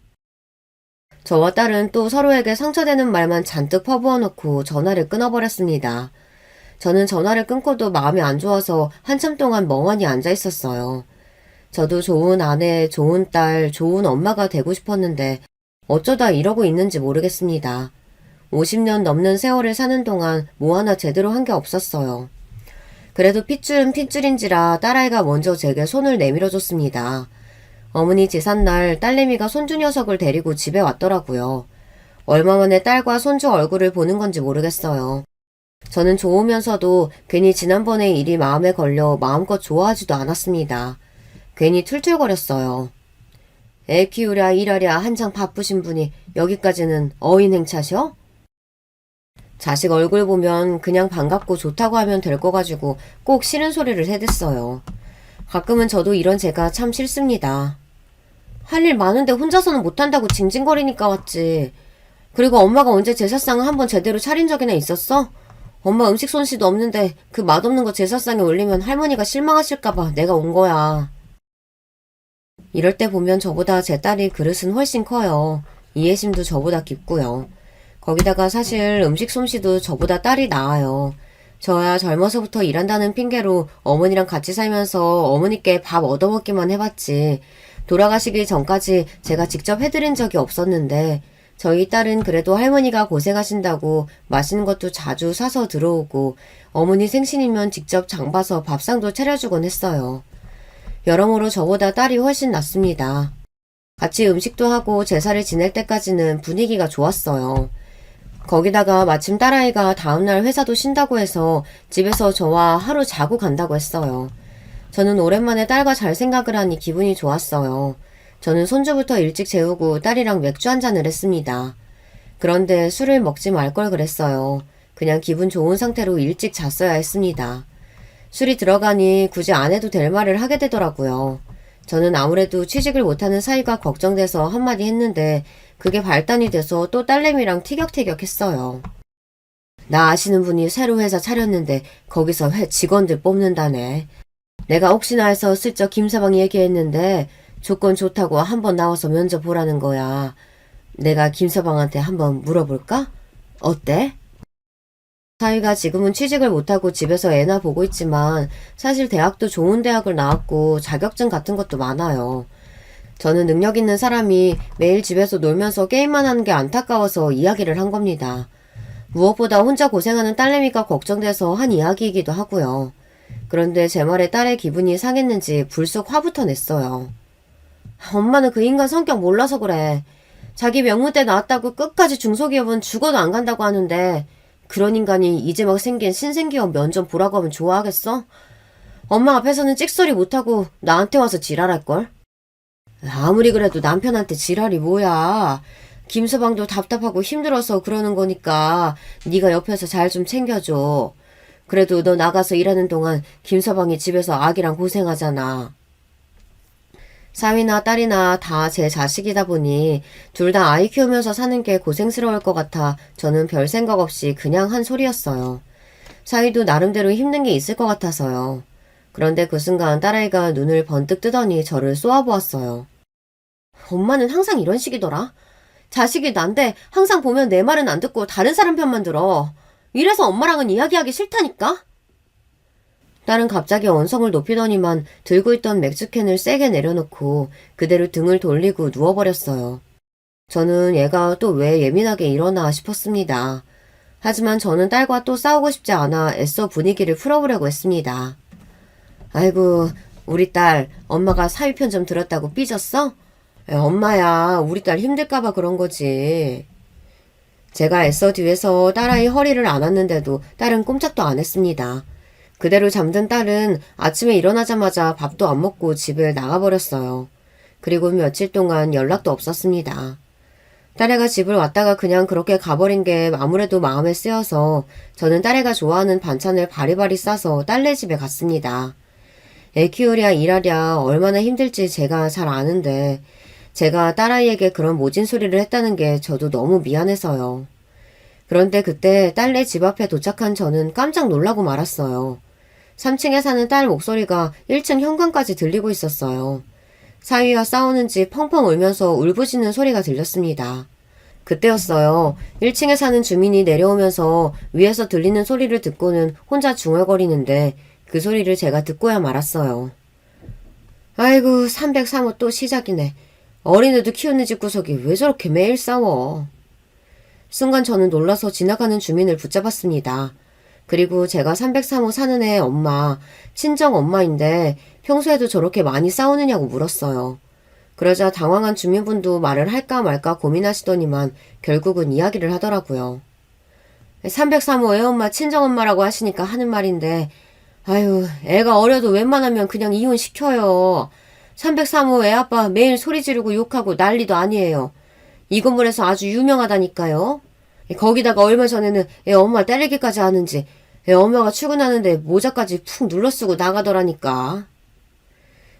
A: 저와 딸은 또 서로에게 상처되는 말만 잔뜩 퍼부어놓고 전화를 끊어버렸습니다. 저는 전화를 끊고도 마음이 안 좋아서 한참 동안 멍하니 앉아 있었어요. 저도 좋은 아내, 좋은 딸, 좋은 엄마가 되고 싶었는데 어쩌다 이러고 있는지 모르겠습니다. 50년 넘는 세월을 사는 동안 뭐 하나 제대로 한 게 없었어요. 그래도 핏줄은 핏줄인지라 딸아이가 먼저 제게 손을 내밀어줬습니다. 어머니 제삿날 딸내미가 손주 녀석을 데리고 집에 왔더라고요. 얼마 만에 딸과 손주 얼굴을 보는 건지 모르겠어요. 저는 좋으면서도 괜히 지난번의 일이 마음에 걸려 마음껏 좋아하지도 않았습니다. 괜히 툴툴거렸어요. 애 키우랴 일하랴 한창 바쁘신 분이 여기까지는 어인 행차셔? 자식 얼굴 보면 그냥 반갑고 좋다고 하면 될 거 가지고 꼭 싫은 소리를 해댔어요. 가끔은 저도 이런 제가 참 싫습니다. 할 일 많은데 혼자서는 못한다고 징징거리니까 왔지. 그리고 엄마가 언제 제사상을 한번 제대로 차린 적이나 있었어? 엄마 음식 솜씨도 없는데 그 맛없는 거 제사상에 올리면 할머니가 실망하실까봐 내가 온 거야. 이럴 때 보면 저보다 제 딸이 그릇은 훨씬 커요. 이해심도 저보다 깊고요. 거기다가 사실 음식 솜씨도 저보다 딸이 나아요. 저야 젊어서부터 일한다는 핑계로 어머니랑 같이 살면서 어머니께 밥 얻어먹기만 해봤지 돌아가시기 전까지 제가 직접 해드린 적이 없었는데 저희 딸은 그래도 할머니가 고생하신다고 맛있는 것도 자주 사서 들어오고 어머니 생신이면 직접 장 봐서 밥상도 차려주곤 했어요. 여러모로 저보다 딸이 훨씬 낫습니다. 같이 음식도 하고 제사를 지낼 때까지는 분위기가 좋았어요. 거기다가 마침 딸아이가 다음날 회사도 쉰다고 해서 집에서 저와 하루 자고 간다고 했어요. 저는 오랜만에 딸과 잘 생각을 하니 기분이 좋았어요. 저는 손주부터 일찍 재우고 딸이랑 맥주 한잔을 했습니다. 그런데 술을 먹지 말 걸 그랬어요. 그냥 기분 좋은 상태로 일찍 잤어야 했습니다. 술이 들어가니 굳이 안 해도 될 말을 하게 되더라고요. 저는 아무래도 취직을 못하는 사이가 걱정돼서 한마디 했는데 그게 발단이 돼서 또 딸내미랑 티격태격 했어요. 나 아시는 분이 새로 회사 차렸는데 거기서 직원들 뽑는다네. 내가 혹시나 해서 슬쩍 김서방 얘기했는데 조건 좋다고 한번 나와서 면접 보라는 거야. 내가 김서방한테 한번 물어볼까? 어때? 사위가 지금은 취직을 못하고 집에서 애나 보고 있지만 사실 대학도 좋은 대학을 나왔고 자격증 같은 것도 많아요. 저는 능력 있는 사람이 매일 집에서 놀면서 게임만 하는 게 안타까워서 이야기를 한 겁니다. 무엇보다 혼자 고생하는 딸내미가 걱정돼서 한 이야기이기도 하고요. 그런데 제 말에 딸의 기분이 상했는지 불쑥 화부터 냈어요. 엄마는 그 인간 성격 몰라서 그래. 자기 명문 때 나왔다고 끝까지 중소기업은 죽어도 안 간다고 하는데 그런 인간이 이제 막 생긴 신생기업 면접 보라고 하면 좋아하겠어? 엄마 앞에서는 찍소리 못하고 나한테 와서 지랄할걸? 아무리 그래도 남편한테 지랄이 뭐야. 김서방도 답답하고 힘들어서 그러는 거니까 네가 옆에서 잘 좀 챙겨줘. 그래도 너 나가서 일하는 동안 김서방이 집에서 아기랑 고생하잖아. 사위나 딸이나 다 제 자식이다 보니 둘 다 아이 키우면서 사는 게 고생스러울 것 같아 저는 별 생각 없이 그냥 한 소리였어요. 사위도 나름대로 힘든 게 있을 것 같아서요. 그런데 그 순간 딸아이가 눈을 번뜩 뜨더니 저를 쏘아보았어요. 엄마는 항상 이런 식이더라. 자식이 난데 항상 보면 내 말은 안 듣고 다른 사람 편만 들어. 이래서 엄마랑은 이야기하기 싫다니까? 딸은 갑자기 언성을 높이더니만 들고 있던 맥주캔을 세게 내려놓고 그대로 등을 돌리고 누워버렸어요. 저는 얘가 또 왜 예민하게 이러나 싶었습니다. 하지만 저는 딸과 또 싸우고 싶지 않아 애써 분위기를 풀어보려고 했습니다. 아이고, 우리 딸 엄마가 사위 편 좀 들었다고 삐졌어? 엄마야, 우리 딸 힘들까봐 그런 거지. 제가 애써 뒤에서 딸아이 허리를 안았는데도 딸은 꼼짝도 안 했습니다. 그대로 잠든 딸은 아침에 일어나자마자 밥도 안 먹고 집을 나가버렸어요. 그리고 며칠 동안 연락도 없었습니다. 딸애가 집을 왔다가 그냥 그렇게 가버린 게 아무래도 마음에 쓰여서 저는 딸애가 좋아하는 반찬을 바리바리 싸서 딸네 집에 갔습니다. 애 키우랴 일하랴 얼마나 힘들지 제가 잘 아는데 제가 딸아이에게 그런 모진 소리를 했다는 게 저도 너무 미안해서요. 그런데 그때 딸네 집 앞에 도착한 저는 깜짝 놀라고 말았어요. 3층에 사는 딸 목소리가 1층 현관까지 들리고 있었어요. 사위와 싸우는지 펑펑 울면서 울부짖는 소리가 들렸습니다. 그때였어요. 1층에 사는 주민이 내려오면서 위에서 들리는 소리를 듣고는 혼자 중얼거리는데 그 소리를 제가 듣고야 말았어요. 아이고 303호 또 시작이네. 어린애도 키우는 집 구석이 왜 저렇게 매일 싸워. 순간 저는 놀라서 지나가는 주민을 붙잡았습니다. 그리고 제가 303호 사는 애 엄마, 친정 엄마인데 평소에도 저렇게 많이 싸우느냐고 물었어요. 그러자 당황한 주민분도 말을 할까 말까 고민하시더니만 결국은 이야기를 하더라고요. 303호 애엄마 친정엄마라고 하시니까 하는 말인데 아유 애가 어려도 웬만하면 그냥 이혼시켜요. 303호 애아빠 매일 소리 지르고 욕하고 난리도 아니에요. 이 건물에서 아주 유명하다니까요. 거기다가 얼마 전에는 애 엄마 때리기까지 하는지 애 엄마가 출근하는데 모자까지 푹 눌러쓰고 나가더라니까.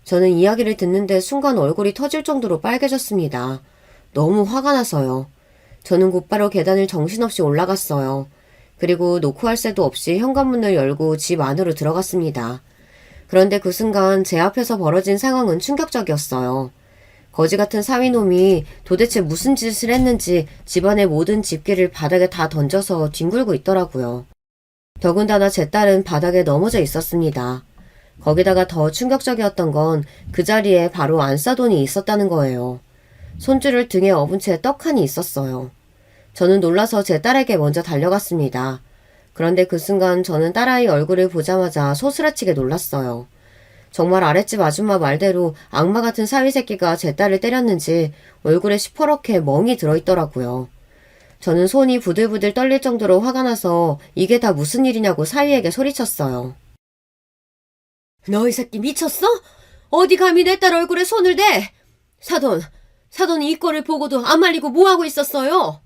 A: 저는 이야기를 듣는데 순간 얼굴이 터질 정도로 빨개졌습니다. 너무 화가 나서요. 저는 곧바로 계단을 정신없이 올라갔어요. 그리고 놓고 할 새도 없이 현관문을 열고 집 안으로 들어갔습니다. 그런데 그 순간 제 앞에서 벌어진 상황은 충격적이었어요. 거지 같은 사위놈이 도대체 무슨 짓을 했는지 집안의 모든 집기를 바닥에 다 던져서 뒹굴고 있더라고요. 더군다나 제 딸은 바닥에 넘어져 있었습니다. 거기다가 더 충격적이었던 건 그 자리에 바로 안싸돈이 있었다는 거예요. 손줄을 등에 업은 채 떡하니 있었어요. 저는 놀라서 제 딸에게 먼저 달려갔습니다. 그런데 그 순간 저는 딸아이 얼굴을 보자마자 소스라치게 놀랐어요. 정말 아랫집 아줌마 말대로 악마 같은 사위 새끼가 제 딸을 때렸는지 얼굴에 시퍼렇게 멍이 들어있더라고요. 저는 손이 부들부들 떨릴 정도로 화가 나서 이게 다 무슨 일이냐고 사위에게 소리쳤어요. 너 이 새끼 미쳤어? 어디 감히 내 딸 얼굴에 손을 대? 사돈이 이 꼴을 보고도 안 말리고 뭐하고 있었어요?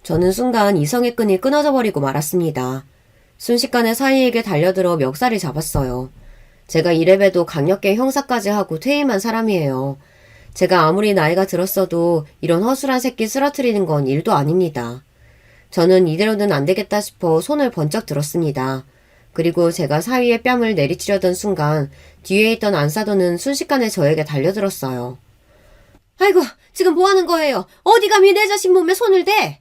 A: 저는 순간 이성의 끈이 끊어져 버리고 말았습니다. 순식간에 사위에게 달려들어 멱살을 잡았어요. 제가 이래봬도 강력계 형사까지 하고 퇴임한 사람이에요. 제가 아무리 나이가 들었어도 이런 허술한 새끼 쓰러뜨리는 건 일도 아닙니다. 저는 이대로는 안 되겠다 싶어 손을 번쩍 들었습니다. 그리고 제가 사위의 뺨을 내리치려던 순간 뒤에 있던 안사돈은 순식간에 저에게 달려들었어요. 아이고, 지금 뭐 하는 거예요? 어디 감히 내 자식 몸에 손을 대?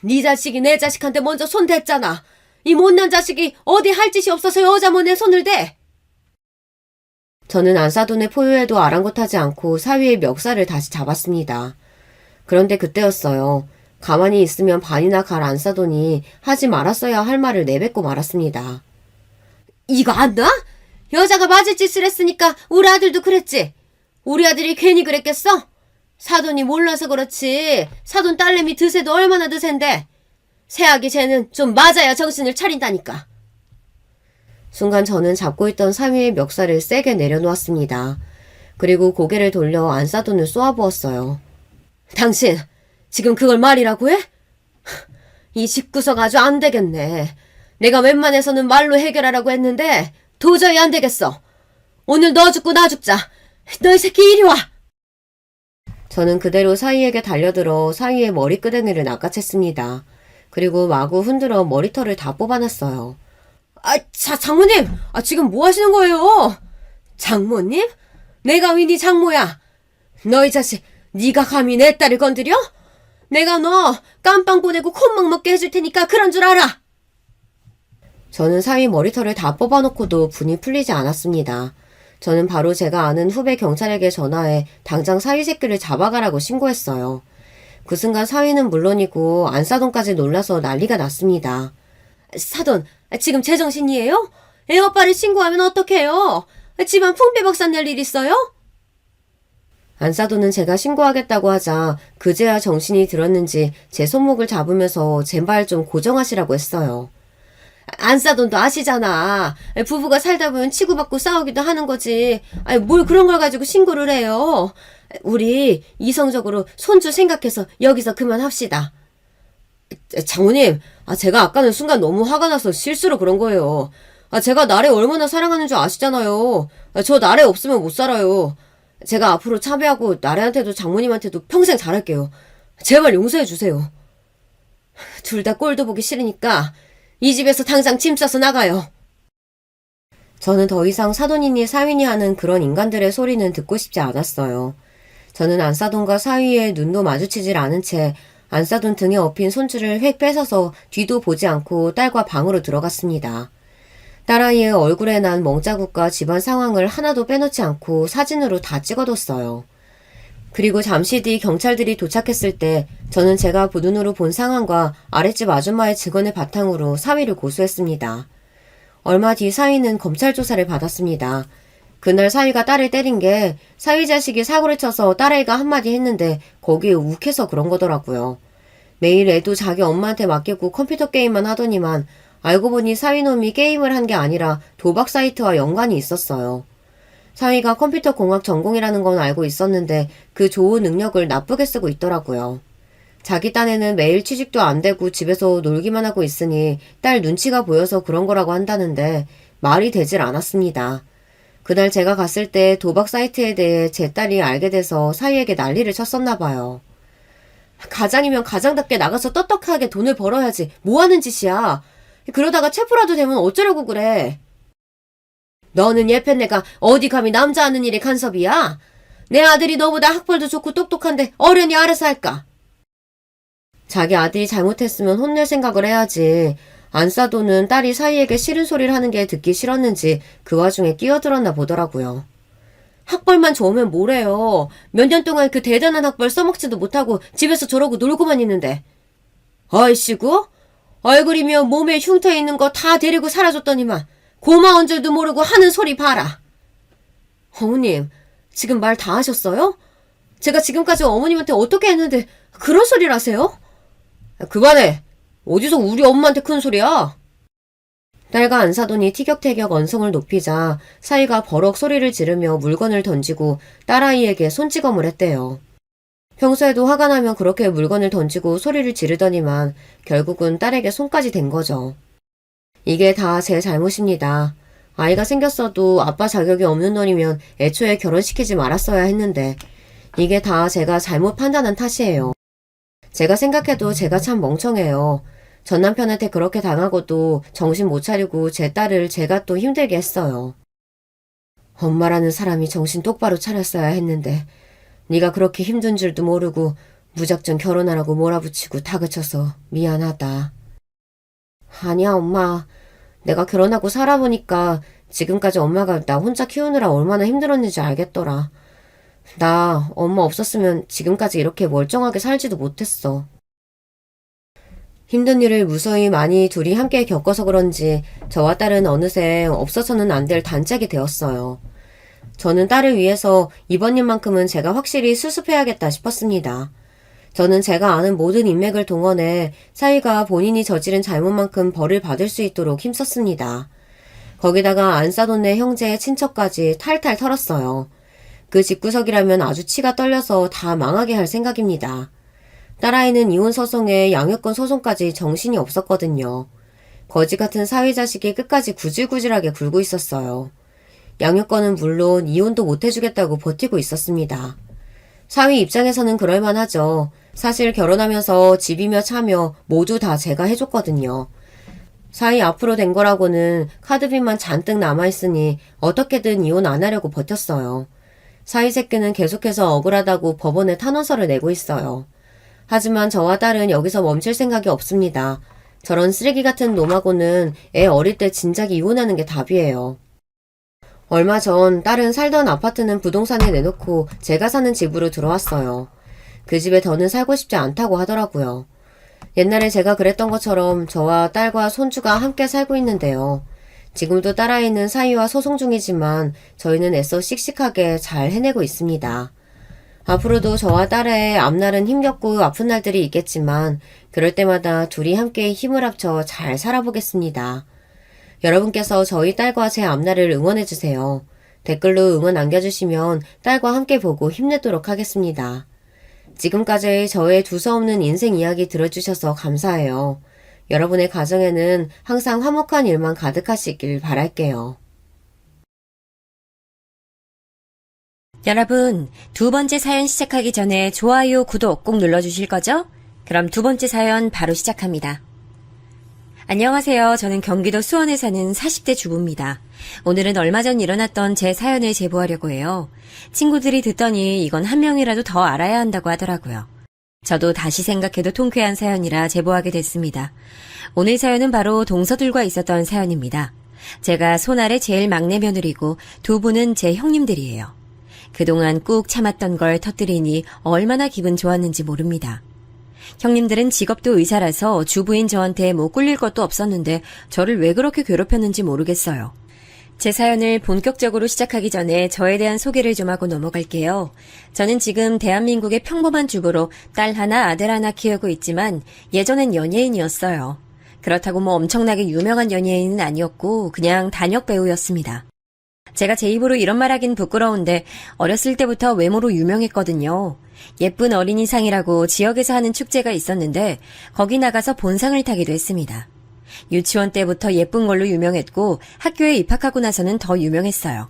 A: 네 자식이 내 자식한테 먼저 손 댔잖아. 이 못난 자식이 어디 할 짓이 없어서 여자 몸에 손을 대? 저는 안사돈의 포효에도 아랑곳하지 않고 사위의 멱살을 다시 잡았습니다. 그런데 그때였어요. 가만히 있으면 반이나 갈 안사돈이 하지 말았어야 할 말을 내뱉고 말았습니다. 이거 안 나? 여자가 맞을 짓을 했으니까 우리 아들도 그랬지. 우리 아들이 괜히 그랬겠어? 사돈이 몰라서 그렇지. 사돈 딸내미 드세도 얼마나 드센데. 새아기 쟤는 좀 맞아야 정신을 차린다니까. 순간 저는 잡고 있던 사위의 멱살을 세게 내려놓았습니다. 그리고 고개를 돌려 안사돈을 쏘아부었어요. 당신 지금 그걸 말이라고 해? 이 집구석 아주 안 되겠네. 내가 웬만해서는 말로 해결하라고 했는데 도저히 안 되겠어. 오늘 너 죽고 나 죽자. 너희 새끼 이리 와. 저는 그대로 사위에게 달려들어 사위의 머리끄댕이를 낚아챘습니다. 그리고 마구 흔들어 머리털을 다 뽑아놨어요. 장모님! 지금 뭐 하시는 거예요? 장모님? 내가 왜 네 장모야? 너희 자식, 네가 감히 내 딸을 건드려? 내가 너 깜빵 보내고 콧망 먹게 해줄 테니까 그런 줄 알아! 저는 사위 머리털을 다 뽑아놓고도 분이 풀리지 않았습니다. 저는 바로 제가 아는 후배 경찰에게 전화해 당장 사위 새끼를 잡아가라고 신고했어요. 그 순간 사위는 물론이고 안사돈까지 놀라서 난리가 났습니다. 사돈, 지금 제정신이에요? 애오빠를 신고하면 어떡해요? 집안 풍비박산 낼 일 있어요? 안사돈은 제가 신고하겠다고 하자 그제야 정신이 들었는지 제 손목을 잡으면서 제발 좀 고정하시라고 했어요. 안사돈도 아시잖아. 부부가 살다 보면 치고받고 싸우기도 하는 거지. 뭘 그런 걸 가지고 신고를 해요. 우리 이성적으로 손주 생각해서 여기서 그만합시다. 장모님, 제가 아까는 순간 너무 화가 나서 실수로 그런 거예요. 제가 나래 얼마나 사랑하는 줄 아시잖아요. 저 나래 없으면 못 살아요. 제가 앞으로 참여하고 나래한테도 장모님한테도 평생 잘할게요. 제발 용서해 주세요. 둘 다 꼴도 보기 싫으니까 이 집에서 당장 짐 싸서 나가요. 저는 더 이상 사돈이니 사위니 하는 그런 인간들의 소리는 듣고 싶지 않았어요. 저는 안사돈과 사위의 눈도 마주치질 않은 채 안사돈 등에 업힌 손줄을 획 뺏어서 뒤도 보지 않고 딸과 방으로 들어갔습니다. 딸아이의 얼굴에 난 멍자국과 집안 상황을 하나도 빼놓지 않고 사진으로 다 찍어뒀어요. 그리고 잠시 뒤 경찰들이 도착했을 때 저는 제가 부눈으로 본 상황과 아랫집 아줌마의 증언을 바탕으로 사위를 고소했습니다. 얼마 뒤 사위는 검찰 조사를 받았습니다. 그날 사위가 딸을 때린 게 사위 자식이 사고를 쳐서 딸아이가 한마디 했는데 거기에 욱해서 그런 거더라고요. 매일 애도 자기 엄마한테 맡기고 컴퓨터 게임만 하더니만 알고 보니 사위놈이 게임을 한 게 아니라 도박 사이트와 연관이 있었어요. 사위가 컴퓨터 공학 전공이라는 건 알고 있었는데 그 좋은 능력을 나쁘게 쓰고 있더라고요. 자기 딴에는 매일 취직도 안 되고 집에서 놀기만 하고 있으니 딸 눈치가 보여서 그런 거라고 한다는데 말이 되질 않았습니다. 그날 제가 갔을 때 도박 사이트에 대해 제 딸이 알게 돼서 사위에게 난리를 쳤었나 봐요. 가장이면 가장답게 나가서 떳떳하게 돈을 벌어야지 뭐 하는 짓이야. 그러다가 체포라도 되면 어쩌려고 그래. 너는 예편내가 어디 감히 남자 하는 일에 간섭이야? 내 아들이 너보다 학벌도 좋고 똑똑한데 어련히 알아서 할까? 자기 아들이 잘못했으면 혼낼 생각을 해야지. 안사돈은 딸이 사위에게 싫은 소리를 하는 게 듣기 싫었는지 그 와중에 끼어들었나 보더라고요. 학벌만 좋으면 뭐래요. 몇 년 동안 그 대단한 학벌 써먹지도 못하고 집에서 저러고 놀고만 있는데. 아이씨구? 얼굴이며 몸에 흉터 있는 거 다 데리고 사라졌더니만 고마운 줄도 모르고 하는 소리 봐라. 어머님, 지금 말 다 하셨어요? 제가 지금까지 어머님한테 어떻게 했는데 그런 소리를 하세요? 그만해. 어디서 우리 엄마한테 큰 소리야? 딸과 안사돈이 티격태격 언성을 높이자 사위가 버럭 소리를 지르며 물건을 던지고 딸아이에게 손찌검을 했대요. 평소에도 화가 나면 그렇게 물건을 던지고 소리를 지르더니만 결국은 딸에게 손까지 댄 거죠. 이게 다 제 잘못입니다. 아이가 생겼어도 아빠 자격이 없는 놈이면 애초에 결혼시키지 말았어야 했는데 이게 다 제가 잘못 판단한 탓이에요. 제가 생각해도 제가 참 멍청해요. 전 남편한테 그렇게 당하고도 정신 못 차리고 제 딸을 제가 또 힘들게 했어요. 엄마라는 사람이 정신 똑바로 차렸어야 했는데 네가 그렇게 힘든 줄도 모르고 무작정 결혼하라고 몰아붙이고 다그쳐서 미안하다. 아니야, 엄마. 내가 결혼하고 살아보니까 지금까지 엄마가 나 혼자 키우느라 얼마나 힘들었는지 알겠더라. 나 엄마 없었으면 지금까지 이렇게 멀쩡하게 살지도 못했어. 힘든 일을 무수히 많이 둘이 함께 겪어서 그런지 저와 딸은 어느새 없어서는 안 될 단짝이 되었어요. 저는 딸을 위해서 이번 일만큼은 제가 확실히 수습해야겠다 싶었습니다. 저는 제가 아는 모든 인맥을 동원해 사위가 본인이 저지른 잘못만큼 벌을 받을 수 있도록 힘썼습니다. 거기다가 안 싸돈내 형제의 친척까지 탈탈 털었어요. 그 집구석이라면 아주 치가 떨려서 다 망하게 할 생각입니다. 딸아이는 이혼 소송에 양육권 소송까지 정신이 없었거든요. 거지 같은 사위 자식이 끝까지 구질구질하게 굴고 있었어요. 양육권은 물론 이혼도 못 해주겠다고 버티고 있었습니다. 사위 입장에서는 그럴만하죠. 사실 결혼하면서 집이며 차며 모두 다 제가 해줬거든요. 사위 앞으로 된 거라고는 카드빚만 잔뜩 남아있으니 어떻게든 이혼 안 하려고 버텼어요. 사위 새끼는 계속해서 억울하다고 법원에 탄원서를 내고 있어요. 하지만 저와 딸은 여기서 멈출 생각이 없습니다. 저런 쓰레기 같은 놈하고는 애 어릴 때 진작 이혼하는 게 답이에요. 얼마 전 딸은 살던 아파트는 부동산에 내놓고 제가 사는 집으로 들어왔어요. 그 집에 더는 살고 싶지 않다고 하더라고요. 옛날에 제가 그랬던 것처럼 저와 딸과 손주가 함께 살고 있는데요. 지금도 딸아이는 사위와 소송 중이지만 저희는 애써 씩씩하게 잘 해내고 있습니다. 앞으로도 저와 딸의 앞날은 힘겹고 아픈 날들이 있겠지만 그럴 때마다 둘이 함께 힘을 합쳐 잘 살아보겠습니다. 여러분께서 저희 딸과 제 앞날을 응원해주세요. 댓글로 응원 남겨주시면 딸과 함께 보고 힘내도록 하겠습니다. 지금까지 저의 두서없는 인생 이야기 들어주셔서 감사해요. 여러분의 가정에는 항상 화목한 일만 가득하시길 바랄게요.
B: 여러분, 두 번째 사연 시작하기 전에 좋아요, 구독 꼭 눌러주실 거죠? 그럼 두 번째 사연 바로 시작합니다. 안녕하세요. 저는 경기도 수원에 사는 40대 주부입니다. 오늘은 얼마 전 일어났던 제 사연을 제보하려고 해요. 친구들이 듣더니 이건 한 명이라도 더 알아야 한다고 하더라고요. 저도 다시 생각해도 통쾌한 사연이라 제보하게 됐습니다. 오늘 사연은 바로 동서들과 있었던 사연입니다. 제가 손아래 제일 막내 며느리고 두 분은 제 형님들이에요. 그동안 꾹 참았던 걸 터뜨리니 얼마나 기분 좋았는지 모릅니다. 형님들은 직업도 의사라서 주부인 저한테 뭐 꿀릴 것도 없었는데 저를 왜 그렇게 괴롭혔는지 모르겠어요. 제 사연을 본격적으로 시작하기 전에 저에 대한 소개를 좀 하고 넘어갈게요. 저는 지금 대한민국의 평범한 주부로 딸 하나 아들 하나 키우고 있지만 예전엔 연예인이었어요. 그렇다고 뭐 엄청나게 유명한 연예인은 아니었고 그냥 단역 배우였습니다. 제가 제 입으로 이런 말 하긴 부끄러운데 어렸을 때부터 외모로 유명했거든요. 예쁜 어린이상이라고 지역에서 하는 축제가 있었는데 거기 나가서 본상을 타기도 했습니다. 유치원 때부터 예쁜 걸로 유명했고 학교에 입학하고 나서는 더 유명했어요.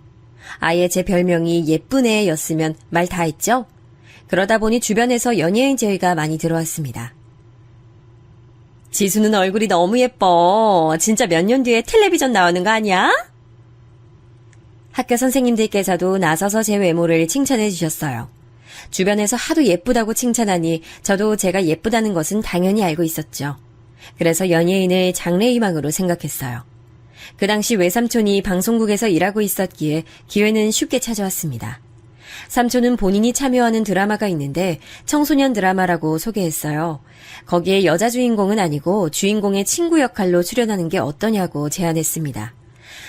B: 아예 제 별명이 예쁜 애였으면 말 다 했죠? 그러다 보니 주변에서 연예인 제의가 많이 들어왔습니다. 지수는 얼굴이 너무 예뻐. 진짜 몇 년 뒤에 텔레비전 나오는 거 아니야? 학교 선생님들께서도 나서서 제 외모를 칭찬해 주셨어요. 주변에서 하도 예쁘다고 칭찬하니 저도 제가 예쁘다는 것은 당연히 알고 있었죠. 그래서 연예인을 장래희망으로 생각했어요. 그 당시 외삼촌이 방송국에서 일하고 있었기에 기회는 쉽게 찾아왔습니다. 삼촌은 본인이 참여하는 드라마가 있는데 청소년 드라마라고 소개했어요. 거기에 여자 주인공은 아니고 주인공의 친구 역할로 출연하는 게 어떠냐고 제안했습니다.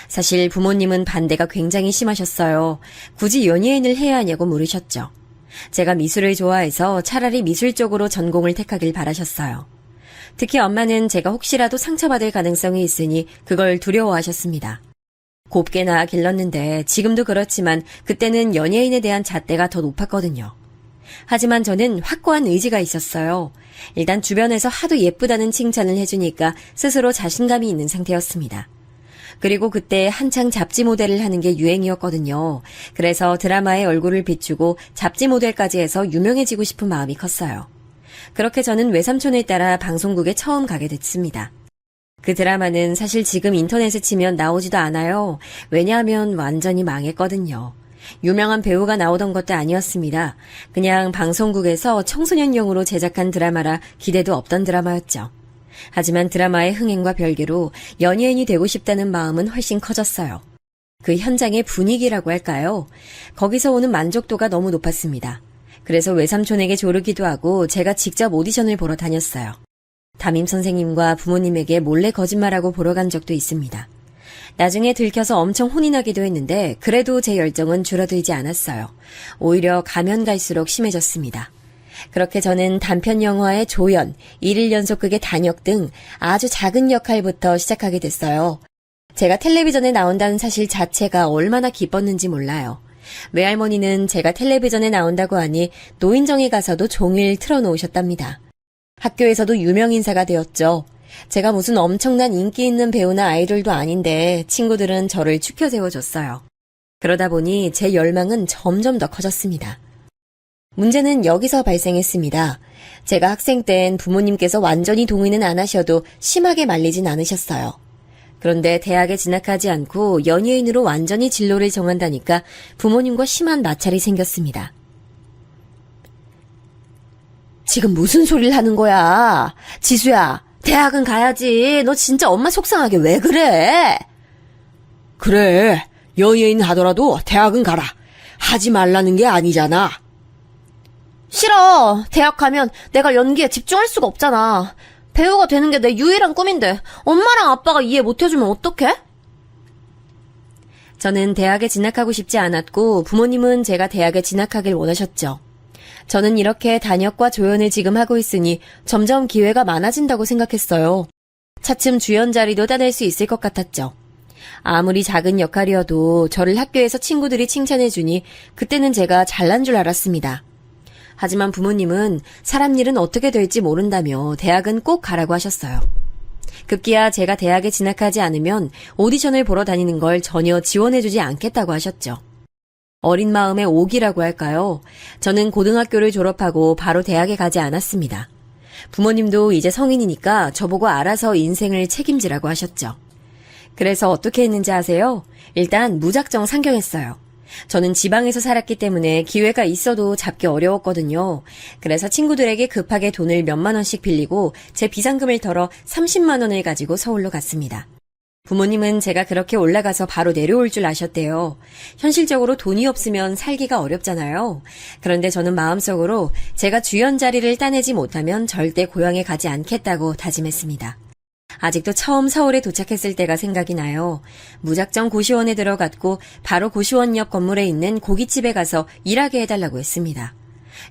B: 사실 부모님은 반대가 굉장히 심하셨어요. 굳이 연예인을 해야 하냐고 물으셨죠. 제가 미술을 좋아해서 차라리 미술 쪽으로 전공을 택하길 바라셨어요. 특히 엄마는 제가 혹시라도 상처받을 가능성이 있으니 그걸 두려워하셨습니다. 곱게나 길렀는데 지금도 그렇지만 그때는 연예인에 대한 잣대가 더 높았거든요. 하지만 저는 확고한 의지가 있었어요. 일단 주변에서 하도 예쁘다는 칭찬을 해주니까 스스로 자신감이 있는 상태였습니다. 그리고 그때 한창 잡지 모델을 하는 게 유행이었거든요. 그래서 드라마에 얼굴을 비추고 잡지 모델까지 해서 유명해지고 싶은 마음이 컸어요. 그렇게 저는 외삼촌을 따라 방송국에 처음 가게 됐습니다. 그 드라마는 사실 지금 인터넷에 치면 나오지도 않아요. 왜냐하면 완전히 망했거든요. 유명한 배우가 나오던 것도 아니었습니다. 그냥 방송국에서 청소년용으로 제작한 드라마라 기대도 없던 드라마였죠. 하지만 드라마의 흥행과 별개로 연예인이 되고 싶다는 마음은 훨씬 커졌어요. 그 현장의 분위기라고 할까요? 거기서 오는 만족도가 너무 높았습니다. 그래서 외삼촌에게 조르기도 하고 제가 직접 오디션을 보러 다녔어요. 담임 선생님과 부모님에게 몰래 거짓말하고 보러 간 적도 있습니다. 나중에 들켜서 엄청 혼이 나기도 했는데 그래도 제 열정은 줄어들지 않았어요. 오히려 가면 갈수록 심해졌습니다. 그렇게 저는 단편 영화의 조연, 1일 연속극의 단역 등 아주 작은 역할부터 시작하게 됐어요. 제가 텔레비전에 나온다는 사실 자체가 얼마나 기뻤는지 몰라요. 외할머니는 제가 텔레비전에 나온다고 하니 노인정에 가서도 종일 틀어놓으셨답니다. 학교에서도 유명 인사가 되었죠. 제가 무슨 엄청난 인기 있는 배우나 아이돌도 아닌데 친구들은 저를 추켜 세워줬어요. 그러다 보니 제 열망은 점점 더 커졌습니다. 문제는 여기서 발생했습니다. 제가 학생 땐 부모님께서 완전히 동의는 안 하셔도 심하게 말리진 않으셨어요. 그런데 대학에 진학하지 않고 연예인으로 완전히 진로를 정한다니까 부모님과 심한 마찰이 생겼습니다. 지금 무슨 소리를 하는 거야? 지수야, 대학은 가야지. 너 진짜 엄마 속상하게 왜 그래?
C: 그래, 연예인 하더라도 대학은 가라. 하지 말라는 게 아니잖아.
D: 싫어. 대학 가면 내가 연기에 집중할 수가 없잖아. 배우가 되는 게 내 유일한 꿈인데 엄마랑 아빠가 이해 못해주면 어떡해?
B: 저는 대학에 진학하고 싶지 않았고 부모님은 제가 대학에 진학하길 원하셨죠. 저는 이렇게 단역과 조연을 지금 하고 있으니 점점 기회가 많아진다고 생각했어요. 차츰 주연 자리도 따낼 수 있을 것 같았죠. 아무리 작은 역할이어도 저를 학교에서 친구들이 칭찬해주니 그때는 제가 잘난 줄 알았습니다. 하지만 부모님은 사람 일은 어떻게 될지 모른다며 대학은 꼭 가라고 하셨어요. 급기야 제가 대학에 진학하지 않으면 오디션을 보러 다니는 걸 전혀 지원해주지 않겠다고 하셨죠. 어린 마음의 오기라고 할까요? 저는 고등학교를 졸업하고 바로 대학에 가지 않았습니다. 부모님도 이제 성인이니까 저보고 알아서 인생을 책임지라고 하셨죠. 그래서 어떻게 했는지 아세요? 일단 무작정 상경했어요. 저는 지방에서 살았기 때문에 기회가 있어도 잡기 어려웠거든요. 그래서 친구들에게 급하게 돈을 몇만 원씩 빌리고 제 비상금을 덜어 30만 원을 가지고 서울로 갔습니다. 부모님은 제가 그렇게 올라가서 바로 내려올 줄 아셨대요. 현실적으로 돈이 없으면 살기가 어렵잖아요. 그런데 저는 마음속으로 제가 주연 자리를 따내지 못하면 절대 고향에 가지 않겠다고 다짐했습니다. 아직도 처음 서울에 도착했을 때가 생각이 나요. 무작정 고시원에 들어갔고 바로 고시원 옆 건물에 있는 고깃집에 가서 일하게 해달라고 했습니다.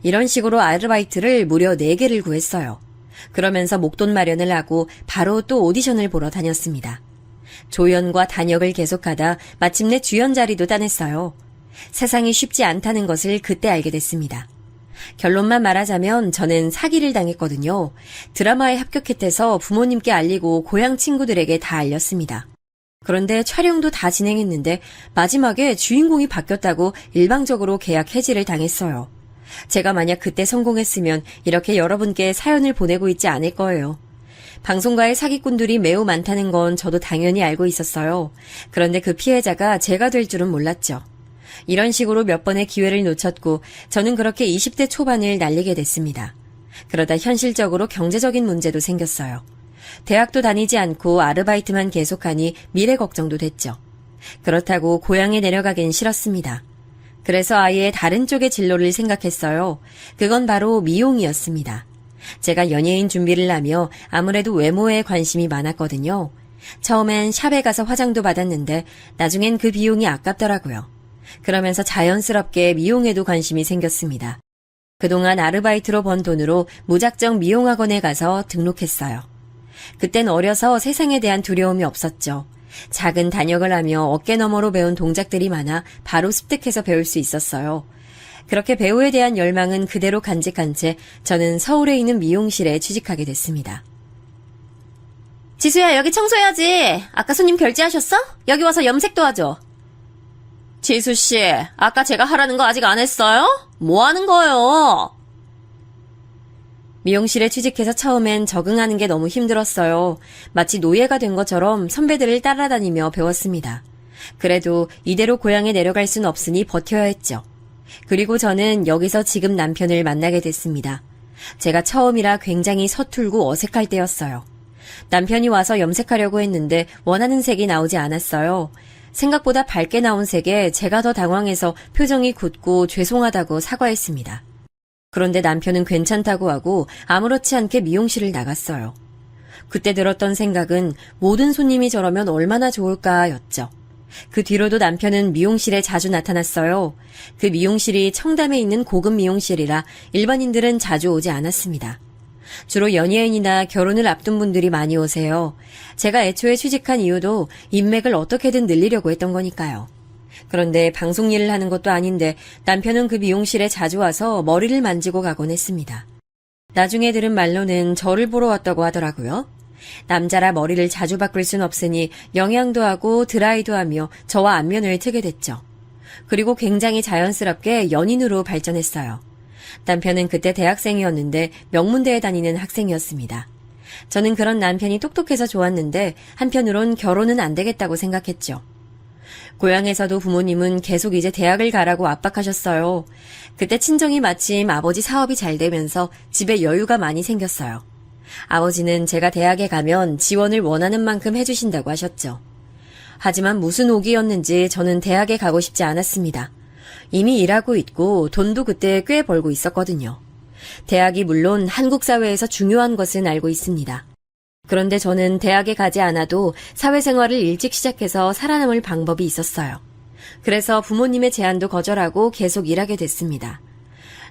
B: 이런 식으로 아르바이트를 무려 4개를 구했어요. 그러면서 목돈 마련을 하고 바로 또 오디션을 보러 다녔습니다. 조연과 단역을 계속하다 마침내 주연 자리도 따냈어요. 세상이 쉽지 않다는 것을 그때 알게 됐습니다. 결론만 말하자면 저는 사기를 당했거든요. 드라마에 합격했대서 부모님께 알리고 고향 친구들에게 다 알렸습니다. 그런데 촬영도 다 진행했는데 마지막에 주인공이 바뀌었다고 일방적으로 계약 해지를 당했어요. 제가 만약 그때 성공했으면 이렇게 여러분께 사연을 보내고 있지 않을 거예요. 방송가의 사기꾼들이 매우 많다는 건 저도 당연히 알고 있었어요. 그런데 그 피해자가 제가 될 줄은 몰랐죠. 이런 식으로 몇 번의 기회를 놓쳤고 저는 그렇게 20대 초반을 날리게 됐습니다. 그러다 현실적으로 경제적인 문제도 생겼어요. 대학도 다니지 않고 아르바이트만 계속하니 미래 걱정도 됐죠. 그렇다고 고향에 내려가긴 싫었습니다. 그래서 아예 다른 쪽의 진로를 생각했어요. 그건 바로 미용이었습니다. 제가 연예인 준비를 하며 아무래도 외모에 관심이 많았거든요. 처음엔 샵에 가서 화장도 받았는데 나중엔 그 비용이 아깝더라고요. 그러면서 자연스럽게 미용에도 관심이 생겼습니다. 그동안 아르바이트로 번 돈으로 무작정 미용학원에 가서 등록했어요. 그땐 어려서 세상에 대한 두려움이 없었죠. 작은 단역을 하며 어깨 너머로 배운 동작들이 많아 바로 습득해서 배울 수 있었어요. 그렇게 배우에 대한 열망은 그대로 간직한 채 저는 서울에 있는 미용실에 취직하게 됐습니다.
D: 지수야, 여기 청소해야지. 아까 손님 결제하셨어? 여기 와서 염색 도와줘. 지수씨, 아까 제가 하라는 거 아직 안 했어요? 뭐 하는 거예요?
B: 미용실에 취직해서 처음엔 적응하는 게 너무 힘들었어요. 마치 노예가 된 것처럼 선배들을 따라다니며 배웠습니다. 그래도 이대로 고향에 내려갈 순 없으니 버텨야 했죠. 그리고 저는 여기서 지금 남편을 만나게 됐습니다. 제가 처음이라 굉장히 서툴고 어색할 때였어요. 남편이 와서 염색하려고 했는데 원하는 색이 나오지 않았어요. 생각보다 밝게 나온 색에 제가 더 당황해서 표정이 굳고 죄송하다고 사과했습니다. 그런데 남편은 괜찮다고 하고 아무렇지 않게 미용실을 나갔어요. 그때 들었던 생각은 모든 손님이 저러면 얼마나 좋을까였죠. 그 뒤로도 남편은 미용실에 자주 나타났어요. 그 미용실이 청담에 있는 고급 미용실이라 일반인들은 자주 오지 않았습니다. 주로 연예인이나 결혼을 앞둔 분들이 많이 오세요. 제가 애초에 취직한 이유도 인맥을 어떻게든 늘리려고 했던 거니까요. 그런데 방송 일을 하는 것도 아닌데 남편은 그 미용실에 자주 와서 머리를 만지고 가곤 했습니다. 나중에 들은 말로는 저를 보러 왔다고 하더라고요. 남자라 머리를 자주 바꿀 순 없으니 영양도 하고 드라이도 하며 저와 안면을 트게 됐죠. 그리고 굉장히 자연스럽게 연인으로 발전했어요. 남편은 그때 대학생이었는데 명문대에 다니는 학생이었습니다. 저는 그런 남편이 똑똑해서 좋았는데 한편으론 결혼은 안 되겠다고 생각했죠. 고향에서도 부모님은 계속 이제 대학을 가라고 압박하셨어요. 그때 친정이 마침 아버지 사업이 잘 되면서 집에 여유가 많이 생겼어요. 아버지는 제가 대학에 가면 지원을 원하는 만큼 해주신다고 하셨죠. 하지만 무슨 오기였는지 저는 대학에 가고 싶지 않았습니다. 이미 일하고 있고 돈도 그때 꽤 벌고 있었거든요. 대학이 물론 한국 사회에서 중요한 것은 알고 있습니다. 그런데 저는 대학에 가지 않아도 사회생활을 일찍 시작해서 살아남을 방법이 있었어요. 그래서 부모님의 제안도 거절하고 계속 일하게 됐습니다.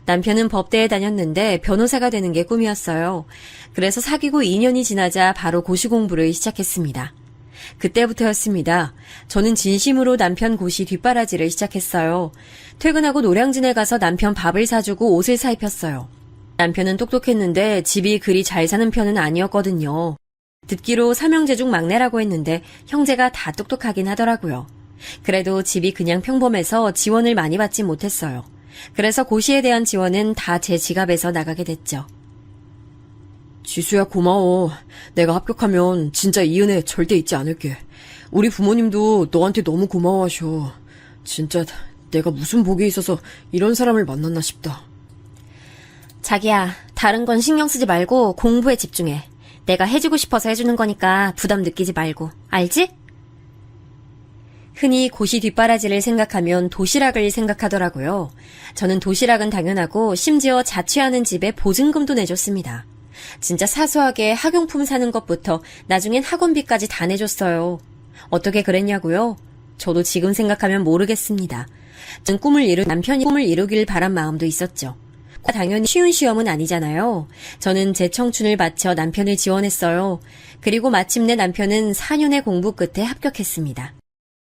B: 남편은 법대에 다녔는데 변호사가 되는 게 꿈이었어요. 그래서 사귀고 2년이 지나자 바로 고시 공부를 시작했습니다. 그때부터였습니다. 저는 진심으로 남편 고시 뒷바라지를 시작했어요. 퇴근하고 노량진에 가서 남편 밥을 사주고 옷을 사입혔어요. 남편은 똑똑했는데 집이 그리 잘 사는 편은 아니었거든요. 듣기로 삼형제 중 막내라고 했는데 형제가 다 똑똑하긴 하더라고요. 그래도 집이 그냥 평범해서 지원을 많이 받지 못했어요. 그래서 고시에 대한 지원은 다 제 지갑에서 나가게 됐죠.
C: 지수야, 고마워. 내가 합격하면 진짜 이 은혜 절대 잊지 않을게. 우리 부모님도 너한테 너무 고마워하셔. 진짜 내가 무슨 복이 있어서 이런 사람을 만났나 싶다.
D: 자기야, 다른 건 신경 쓰지 말고 공부에 집중해. 내가 해주고 싶어서 해주는 거니까 부담 느끼지 말고. 알지?
B: 흔히 고시 뒷바라지를 생각하면 도시락을 생각하더라고요. 저는 도시락은 당연하고 심지어 자취하는 집에 보증금도 내줬습니다. 진짜 사소하게 학용품 사는 것부터 나중엔 학원비까지 다 내줬어요. 어떻게 그랬냐고요? 저도 지금 생각하면 모르겠습니다. 전 남편이 꿈을 이루길 바란 마음도 있었죠. 당연히 쉬운 시험은 아니잖아요. 저는 제 청춘을 바쳐 남편을 지원했어요. 그리고 마침내 남편은 4년의 공부 끝에 합격했습니다.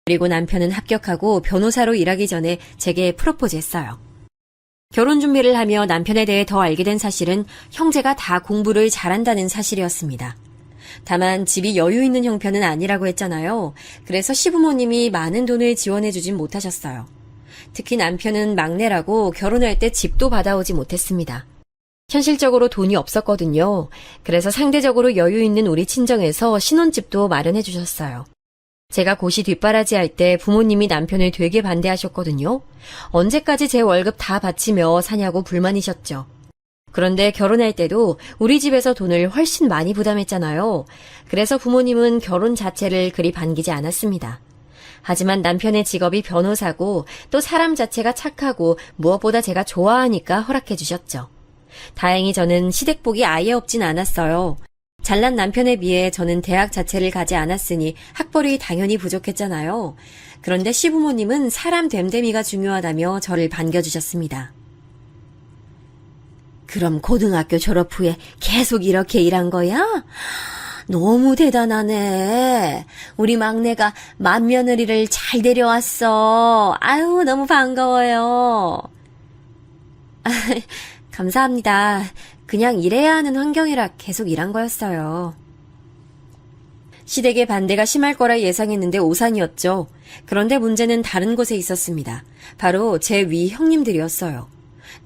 B: 그리고 남편은 합격하고 변호사로 일하기 전에 제게 프로포즈했어요. 결혼 준비를 하며 남편에 대해 더 알게 된 사실은 형제가 다 공부를 잘한다는 사실이었습니다. 다만 집이 여유 있는 형편은 아니라고 했잖아요. 그래서 시부모님이 많은 돈을 지원해주진 못하셨어요. 특히 남편은 막내라고 결혼할 때 집도 받아오지 못했습니다. 현실적으로 돈이 없었거든요. 그래서 상대적으로 여유 있는 우리 친정에서 신혼집도 마련해 주셨어요. 제가 고시 뒷바라지 할 때 부모님이 남편을 되게 반대하셨거든요. 언제까지 제 월급 다 바치며 사냐고 불만이셨죠. 그런데 결혼할 때도 우리 집에서 돈을 훨씬 많이 부담했잖아요. 그래서 부모님은 결혼 자체를 그리 반기지 않았습니다. 하지만 남편의 직업이 변호사고 또 사람 자체가 착하고 무엇보다 제가 좋아하니까 허락해 주셨죠. 다행히 저는 시댁복이 아예 없진 않았어요. 잘난 남편에 비해 저는 대학 자체를 가지 않았으니 학벌이 당연히 부족했잖아요. 그런데 시부모님은 사람 됨됨이가 중요하다며 저를 반겨주셨습니다.
D: 그럼 고등학교 졸업 후에 계속 이렇게 일한 거야? 너무 대단하네. 우리 막내가 맏며느리를 잘 데려왔어. 아유, 너무 반가워요.
B: 감사합니다. 그냥 일해야 하는 환경이라 계속 일한 거였어요. 시댁의 반대가 심할 거라 예상했는데 오산이었죠. 그런데 문제는 다른 곳에 있었습니다. 바로 제 위 형님들이었어요.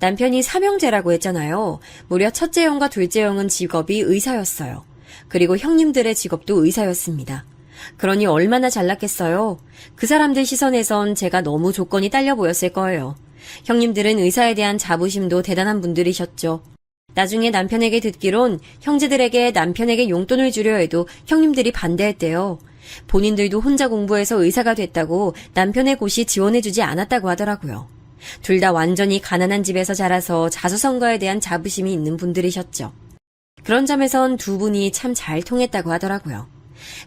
B: 남편이 삼형제라고 했잖아요. 무려 첫째 형과 둘째 형은 직업이 의사였어요. 그리고 형님들의 직업도 의사였습니다. 그러니 얼마나 잘났겠어요. 그 사람들 시선에선 제가 너무 조건이 딸려 보였을 거예요. 형님들은 의사에 대한 자부심도 대단한 분들이셨죠. 나중에 남편에게 듣기론 형제들에게 남편에게 용돈을 주려 해도 형님들이 반대했대요. 본인들도 혼자 공부해서 의사가 됐다고 남편의 곳이 지원해주지 않았다고 하더라고요. 둘 다 완전히 가난한 집에서 자라서 자수성가에 대한 자부심이 있는 분들이셨죠. 그런 점에선 두 분이 참 잘 통했다고 하더라고요.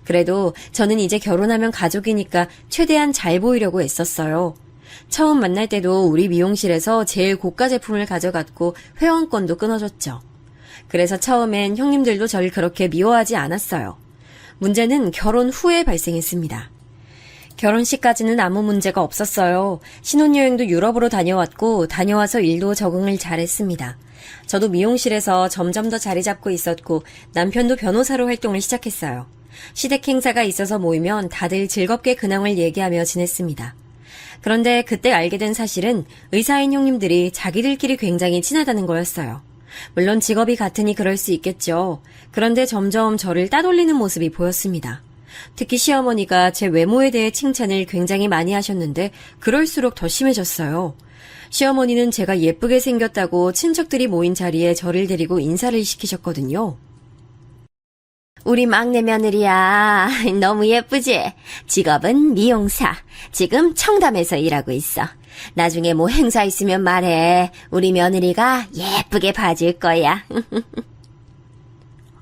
B: 그래도 저는 이제 결혼하면 가족이니까 최대한 잘 보이려고 애썼어요. 처음 만날 때도 우리 미용실에서 제일 고가 제품을 가져갔고 회원권도 끊어줬죠. 그래서 처음엔 형님들도 저를 그렇게 미워하지 않았어요. 문제는 결혼 후에 발생했습니다. 결혼식까지는 아무 문제가 없었어요. 신혼여행도 유럽으로 다녀왔고 다녀와서 일도 적응을 잘했습니다. 저도 미용실에서 점점 더 자리 잡고 있었고 남편도 변호사로 활동을 시작했어요. 시댁 행사가 있어서 모이면 다들 즐겁게 근황을 얘기하며 지냈습니다. 그런데 그때 알게 된 사실은 의사인 형님들이 자기들끼리 굉장히 친하다는 거였어요. 물론 직업이 같으니 그럴 수 있겠죠. 그런데 점점 저를 따돌리는 모습이 보였습니다. 특히 시어머니가 제 외모에 대해 칭찬을 굉장히 많이 하셨는데 그럴수록 더 심해졌어요. 시어머니는 제가 예쁘게 생겼다고 친척들이 모인 자리에 저를 데리고 인사를 시키셨거든요.
D: 우리 막내 며느리야. 너무 예쁘지? 직업은 미용사. 지금 청담에서 일하고 있어. 나중에 뭐 행사 있으면 말해. 우리 며느리가 예쁘게 봐줄 거야.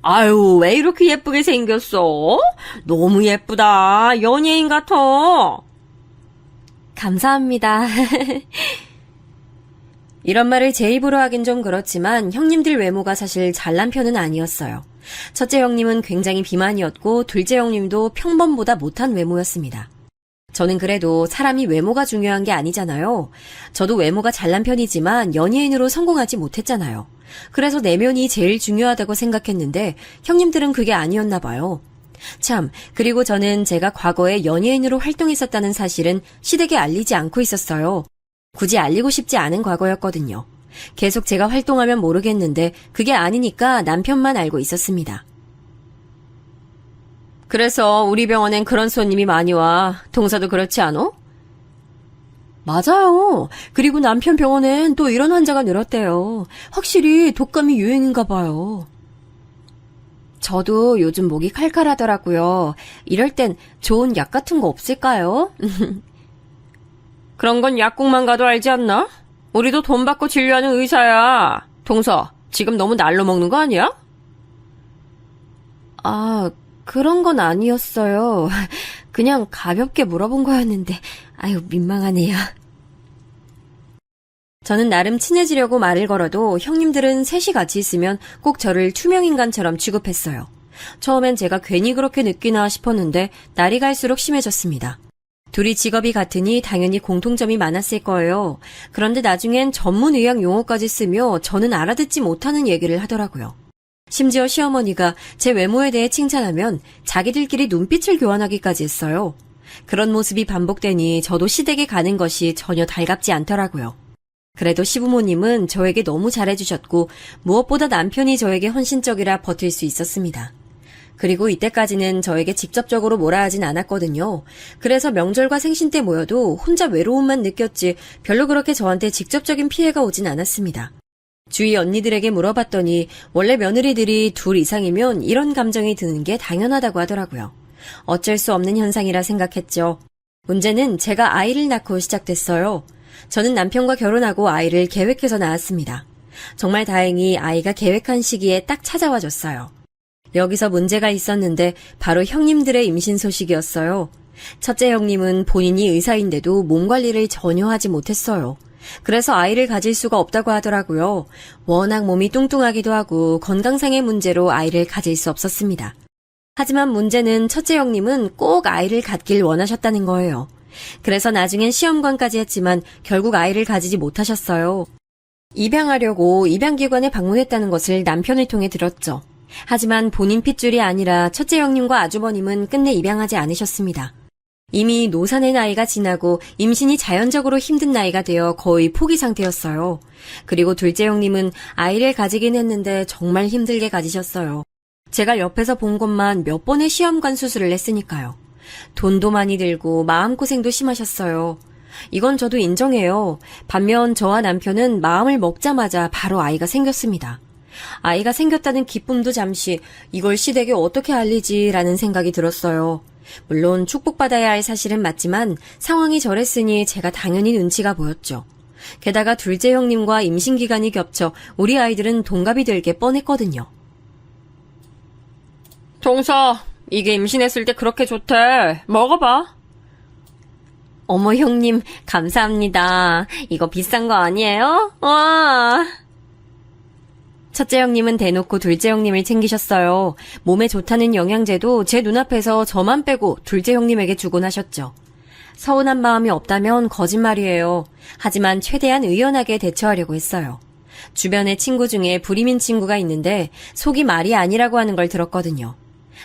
B: 아유, 왜 이렇게 예쁘게 생겼어? 너무 예쁘다. 연예인 같아.
D: 감사합니다.
B: 이런 말을 제 입으로 하긴 좀 그렇지만 형님들 외모가 사실 잘난 편은 아니었어요. 첫째 형님은 굉장히 비만이었고 둘째 형님도 평범보다 못한 외모였습니다. 저는 그래도 사람이 외모가 중요한 게 아니잖아요. 저도 외모가 잘난 편이지만 연예인으로 성공하지 못했잖아요. 그래서 내면이 제일 중요하다고 생각했는데 형님들은 그게 아니었나 봐요. 참, 그리고 저는 제가 과거에 연예인으로 활동했었다는 사실은 시댁에 알리지 않고 있었어요. 굳이 알리고 싶지 않은 과거였거든요. 계속 제가 활동하면 모르겠는데 그게 아니니까 남편만 알고 있었습니다. 그래서 우리 병원엔 그런 손님이 많이 와. 동사도 그렇지 않아? 맞아요. 그리고 남편 병원엔 또 이런 환자가 늘었대요. 확실히 독감이 유행인가 봐요. 저도 요즘 목이 칼칼하더라고요. 이럴 땐 좋은 약 같은 거 없을까요? 그런 건 약국만 가도 알지 않나? 우리도 돈 받고 진료하는 의사야. 동서, 지금 너무 날로 먹는 거 아니야?
D: 아, 그런 건 아니었어요. 그냥 가볍게 물어본 거였는데, 아유, 민망하네요.
B: 저는 나름 친해지려고 말을 걸어도 형님들은 셋이 같이 있으면 꼭 저를 투명인간처럼 취급했어요. 처음엔 제가 괜히 그렇게 느끼나 싶었는데 날이 갈수록 심해졌습니다. 둘이 직업이 같으니 당연히 공통점이 많았을 거예요. 그런데 나중엔 전문의학 용어까지 쓰며 저는 알아듣지 못하는 얘기를 하더라고요. 심지어 시어머니가 제 외모에 대해 칭찬하면 자기들끼리 눈빛을 교환하기까지 했어요. 그런 모습이 반복되니 저도 시댁에 가는 것이 전혀 달갑지 않더라고요. 그래도 시부모님은 저에게 너무 잘해주셨고 무엇보다 남편이 저에게 헌신적이라 버틸 수 있었습니다. 그리고 이때까지는 저에게 직접적으로 뭐라 하진 않았거든요. 그래서 명절과 생신 때 모여도 혼자 외로움만 느꼈지 별로 그렇게 저한테 직접적인 피해가 오진 않았습니다. 주위 언니들에게 물어봤더니 원래 며느리들이 둘 이상이면 이런 감정이 드는 게 당연하다고 하더라고요. 어쩔 수 없는 현상이라 생각했죠. 문제는 제가 아이를 낳고 시작됐어요. 저는 남편과 결혼하고 아이를 계획해서 낳았습니다. 정말 다행히 아이가 계획한 시기에 딱 찾아와 줬어요. 여기서 문제가 있었는데 바로 형님들의 임신 소식이었어요. 첫째 형님은 본인이 의사인데도 몸 관리를 전혀 하지 못했어요. 그래서 아이를 가질 수가 없다고 하더라고요. 워낙 몸이 뚱뚱하기도 하고 건강상의 문제로 아이를 가질 수 없었습니다. 하지만 문제는 첫째 형님은 꼭 아이를 갖길 원하셨다는 거예요. 그래서 나중엔 시험관까지 했지만 결국 아이를 가지지 못하셨어요. 입양하려고 입양기관에 방문했다는 것을 남편을 통해 들었죠. 하지만 본인 핏줄이 아니라 첫째 형님과 아주버님은 끝내 입양하지 않으셨습니다. 이미 노산의 나이가 지나고 임신이 자연적으로 힘든 나이가 되어 거의 포기 상태였어요. 그리고 둘째 형님은 아이를 가지긴 했는데 정말 힘들게 가지셨어요. 제가 옆에서 본 것만 몇 번의 시험관 수술을 했으니까요. 돈도 많이 들고 마음고생도 심하셨어요. 이건 저도 인정해요. 반면 저와 남편은 마음을 먹자마자 바로 아이가 생겼습니다. 아이가 생겼다는 기쁨도 잠시 이걸 시댁에 어떻게 알리지라는 생각이 들었어요. 물론 축복받아야 할 사실은 맞지만 상황이 저랬으니 제가 당연히 눈치가 보였죠. 게다가 둘째 형님과 임신기간이 겹쳐 우리 아이들은 동갑이 될 게 뻔했거든요.
C: 동서, 이게 임신했을 때 그렇게 좋대. 먹어봐.
B: 어머 형님 감사합니다. 이거 비싼 거 아니에요? 와. 첫째 형님은 대놓고 둘째 형님을 챙기셨어요. 몸에 좋다는 영양제도 제 눈앞에서 저만 빼고 둘째 형님에게 주곤 하셨죠. 서운한 마음이 없다면 거짓말이에요. 하지만 최대한 의연하게 대처하려고 했어요. 주변에 친구 중에 불임인 친구가 있는데 속이 말이 아니라고 하는 걸 들었거든요.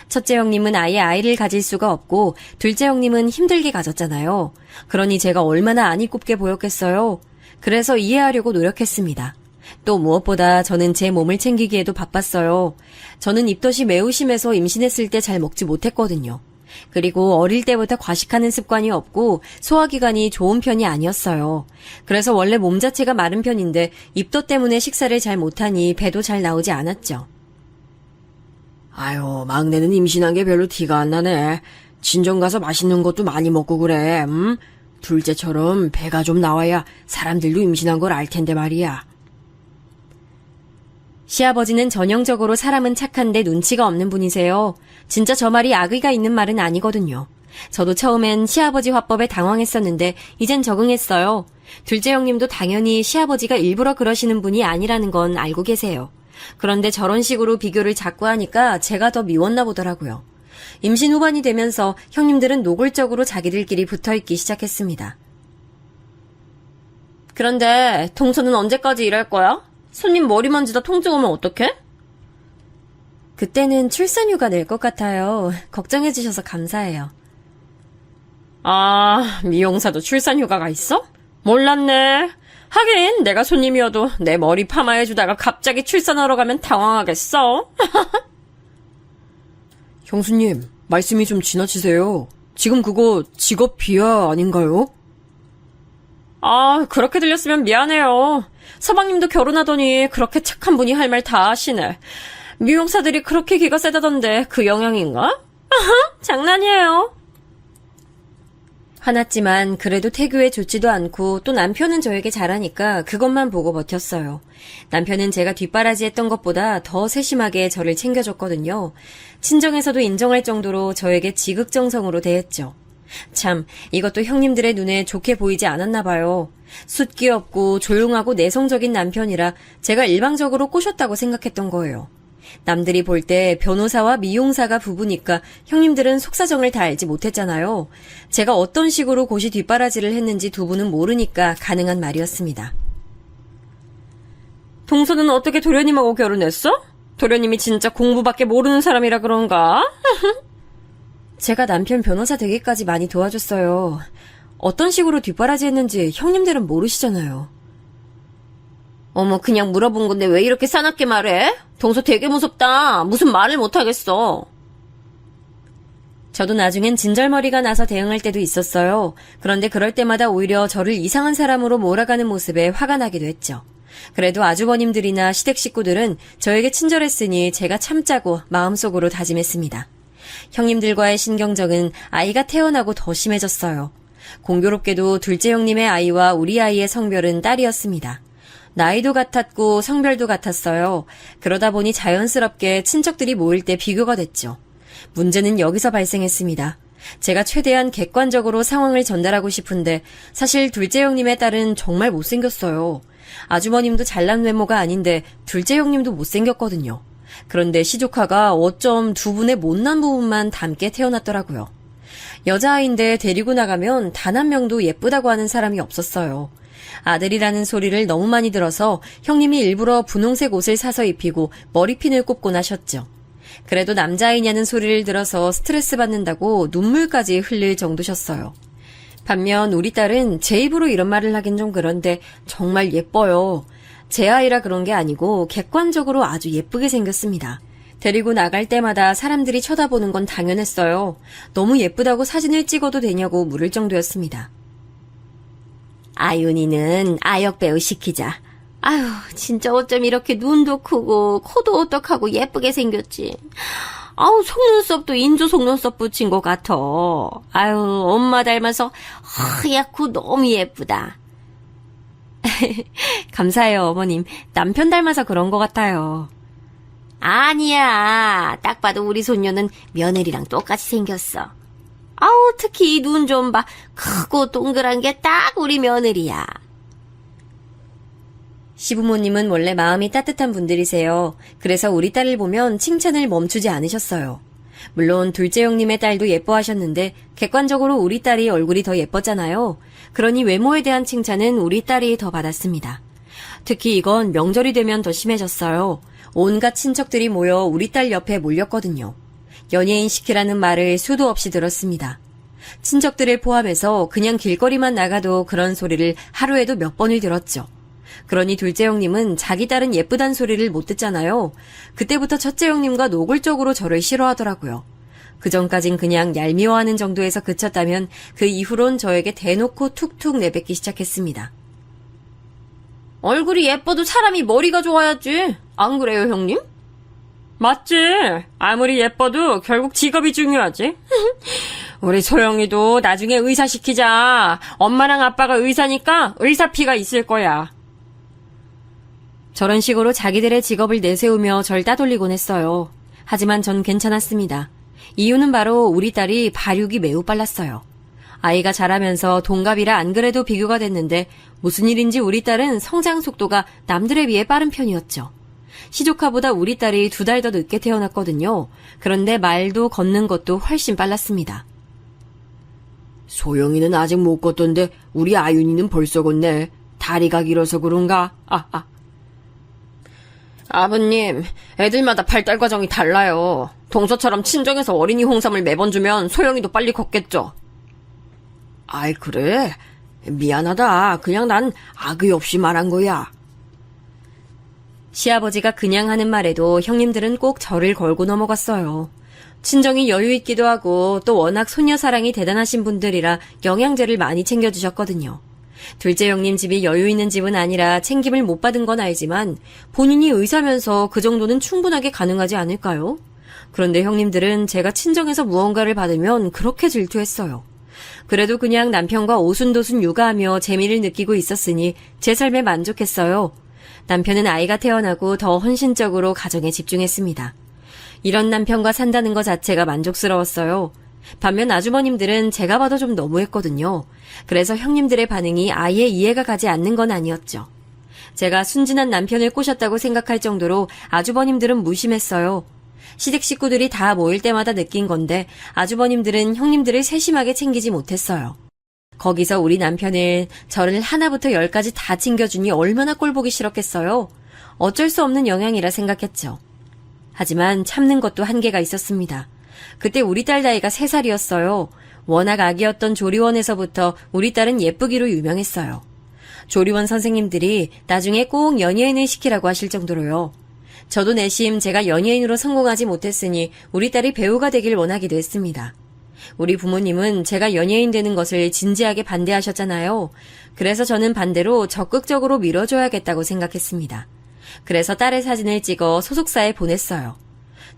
B: 첫째 형님은 아예 아이를 가질 수가 없고 둘째 형님은 힘들게 가졌잖아요. 그러니 제가 얼마나 안이 꼽게 보였겠어요. 그래서 이해하려고 노력했습니다. 또 무엇보다 저는 제 몸을 챙기기에도 바빴어요. 저는 입덧이 매우 심해서 임신했을 때 잘 먹지 못했거든요. 그리고 어릴 때부터 과식하는 습관이 없고 소화기관이 좋은 편이 아니었어요. 그래서 원래 몸 자체가 마른 편인데 입덧 때문에 식사를 잘 못하니 배도 잘 나오지 않았죠.
C: 아유, 막내는 임신한 게 별로 티가 안 나네. 친정 가서 맛있는 것도 많이 먹고 그래, 둘째처럼 배가 좀 나와야 사람들도 임신한 걸 알 텐데 말이야.
B: 시아버지는 전형적으로 사람은 착한데 눈치가 없는 분이세요. 진짜 저 말이 악의가 있는 말은 아니거든요. 저도 처음엔 시아버지 화법에 당황했었는데 이젠 적응했어요. 둘째 형님도 당연히 시아버지가 일부러 그러시는 분이 아니라는 건 알고 계세요. 그런데 저런 식으로 비교를 자꾸 하니까 제가 더 미웠나 보더라고요. 임신 후반이 되면서 형님들은 노골적으로 자기들끼리 붙어있기 시작했습니다. 그런데 동서는 언제까지 일할 거야? 손님 머리 만지다 통증 오면 어떡해? 그때는 출산휴가 낼 것 같아요. 걱정해주셔서 감사해요.
C: 아, 미용사도 출산휴가가 있어? 몰랐네. 하긴 내가 손님이어도 내 머리 파마해주다가 갑자기 출산하러 가면 당황하겠어. 형수님, 말씀이 좀 지나치세요. 지금 그거 직업 비하 아닌가요? 아, 그렇게 들렸으면 미안해요. 서방님도 결혼하더니 그렇게 착한 분이 할 말 다 하시네. 미용사들이 그렇게 기가 세다던데 그 영향인가? 장난이에요.
B: 화났지만 그래도 태교에 좋지도 않고 또 남편은 저에게 잘하니까 그것만 보고 버텼어요. 남편은 제가 뒷바라지했던 것보다 더 세심하게 저를 챙겨줬거든요. 친정에서도 인정할 정도로 저에게 지극정성으로 대했죠. 참, 이것도 형님들의 눈에 좋게 보이지 않았나 봐요. 숫기 없고 조용하고 내성적인 남편이라 제가 일방적으로 꼬셨다고 생각했던 거예요. 남들이 볼 때 변호사와 미용사가 부부니까 형님들은 속사정을 다 알지 못했잖아요. 제가 어떤 식으로 고시 뒷바라지를 했는지 두 분은 모르니까 가능한 말이었습니다.
C: 동서는 어떻게 도련님하고 결혼했어? 도련님이 진짜 공부밖에 모르는 사람이라 그런가?
B: 제가 남편 변호사 되기까지 많이 도와줬어요. 어떤 식으로 뒷바라지 했는지 형님들은 모르시잖아요.
D: 어머, 그냥 물어본 건데 왜 이렇게 사납게 말해? 동서 되게 무섭다. 무슨 말을 못하겠어.
B: 저도 나중엔 진절머리가 나서 대응할 때도 있었어요. 그런데 그럴 때마다 오히려 저를 이상한 사람으로 몰아가는 모습에 화가 나기도 했죠. 그래도 아주버님들이나 시댁 식구들은 저에게 친절했으니 제가 참자고 마음속으로 다짐했습니다. 형님들과의 신경전은 아이가 태어나고 더 심해졌어요. 공교롭게도 둘째 형님의 아이와 우리 아이의 성별은 딸이었습니다. 나이도 같았고 성별도 같았어요. 그러다 보니 자연스럽게 친척들이 모일 때 비교가 됐죠. 문제는 여기서 발생했습니다. 제가 최대한 객관적으로 상황을 전달하고 싶은데 사실 둘째 형님의 딸은 정말 못생겼어요. 아주머님도 잘난 외모가 아닌데 둘째 형님도 못생겼거든요. 그런데 시조카가 어쩜 두 분의 못난 부분만 닮게 태어났더라고요. 여자아이인데 데리고 나가면 단 한 명도 예쁘다고 하는 사람이 없었어요. 아들이라는 소리를 너무 많이 들어서 형님이 일부러 분홍색 옷을 사서 입히고 머리핀을 꼽곤 하셨죠. 그래도 남자아이냐는 소리를 들어서 스트레스 받는다고 눈물까지 흘릴 정도셨어요. 반면 우리 딸은 제 입으로 이런 말을 하긴 좀 그런데 정말 예뻐요. 제 아이라 그런 게 아니고 객관적으로 아주 예쁘게 생겼습니다. 데리고 나갈 때마다 사람들이 쳐다보는 건 당연했어요. 너무 예쁘다고 사진을 찍어도 되냐고 물을 정도였습니다.
D: 아윤이는 아역배우 시키자. 아유, 진짜 어쩜 이렇게 눈도 크고 코도 오똑하고 예쁘게 생겼지. 아우, 속눈썹도 인조 속눈썹 붙인 것 같아. 아유, 엄마 닮아서 하얗고 너무 예쁘다.
B: 감사해요, 어머님. 남편 닮아서 그런 것 같아요.
D: 아니야. 딱 봐도 우리 손녀는 며느리랑 똑같이 생겼어. 아우, 특히 이 눈 좀 봐. 크고 동그란 게 딱 우리 며느리야.
B: 시부모님은 원래 마음이 따뜻한 분들이세요. 그래서 우리 딸을 보면 칭찬을 멈추지 않으셨어요. 물론 둘째 형님의 딸도 예뻐하셨는데 객관적으로 우리 딸이 얼굴이 더 예뻤잖아요. 그러니 외모에 대한 칭찬은 우리 딸이 더 받았습니다. 특히 이건 명절이 되면 더 심해졌어요. 온갖 친척들이 모여 우리 딸 옆에 몰렸거든요. 연예인 시키라는 말을 수도 없이 들었습니다. 친척들을 포함해서 그냥 길거리만 나가도 그런 소리를 하루에도 몇 번을 들었죠. 그러니 둘째 형님은 자기 딸은 예쁘단 소리를 못 듣잖아요. 그때부터 첫째 형님과 노골적으로 저를 싫어하더라고요. 그전까진 그냥 얄미워하는 정도에서 그쳤다면 그 이후론 저에게 대놓고 툭툭 내뱉기 시작했습니다.
D: 얼굴이 예뻐도 사람이 머리가 좋아야지. 안 그래요, 형님?
C: 맞지? 아무리 예뻐도 결국 직업이 중요하지. 우리 소영이도 나중에 의사 시키자. 엄마랑 아빠가 의사니까 의사피가 있을 거야.
B: 저런 식으로 자기들의 직업을 내세우며 절 따돌리곤 했어요. 하지만 전 괜찮았습니다. 이유는 바로 우리 딸이 발육이 매우 빨랐어요. 아이가 자라면서 동갑이라 안 그래도 비교가 됐는데 무슨 일인지 우리 딸은 성장 속도가 남들에 비해 빠른 편이었죠. 시조카보다 우리 딸이 2달 더 늦게 태어났거든요. 그런데 말도 걷는 것도 훨씬 빨랐습니다.
C: 소영이는 아직 못 걷던데 우리 아윤이는 벌써 걷네. 다리가 길어서 그런가? 아버님, 애들마다 발달 과정이 달라요. 동서처럼 친정에서 어린이 홍삼을 매번 주면 소영이도 빨리 걷겠죠. 아이, 그래? 미안하다. 그냥 난 악의 없이 말한 거야.
B: 시아버지가 그냥 하는 말에도 형님들은 꼭 저를 걸고 넘어갔어요. 친정이 여유 있기도 하고 또 워낙 손녀 사랑이 대단하신 분들이라 영양제를 많이 챙겨주셨거든요. 둘째 형님 집이 여유 있는 집은 아니라 챙김을 못 받은 건 알지만 본인이 의사면서 그 정도는 충분하게 가능하지 않을까요? 그런데 형님들은 제가 친정에서 무언가를 받으면 그렇게 질투했어요. 그래도 그냥 남편과 오순도순 육아하며 재미를 느끼고 있었으니 제 삶에 만족했어요. 남편은 아이가 태어나고 더 헌신적으로 가정에 집중했습니다. 이런 남편과 산다는 것 자체가 만족스러웠어요. 반면 아주머님들은 제가 봐도 좀 너무했거든요. 그래서 형님들의 반응이 아예 이해가 가지 않는 건 아니었죠. 제가 순진한 남편을 꼬셨다고 생각할 정도로 아주버님들은 무심했어요. 시댁 식구들이 다 모일 때마다 느낀 건데 아주버님들은 형님들을 세심하게 챙기지 못했어요. 거기서 우리 남편은 저를 하나부터 10까지 다 챙겨주니 얼마나 꼴보기 싫었겠어요. 어쩔 수 없는 영향이라 생각했죠. 하지만 참는 것도 한계가 있었습니다. 그때 우리 딸 나이가 3살이었어요. 워낙 아기였던 조리원에서부터 우리 딸은 예쁘기로 유명했어요. 조리원 선생님들이 나중에 꼭 연예인을 시키라고 하실 정도로요. 저도 내심 제가 연예인으로 성공하지 못했으니 우리 딸이 배우가 되길 원하기도 했습니다. 우리 부모님은 제가 연예인 되는 것을 진지하게 반대하셨잖아요. 그래서 저는 반대로 적극적으로 밀어줘야겠다고 생각했습니다. 그래서 딸의 사진을 찍어 소속사에 보냈어요.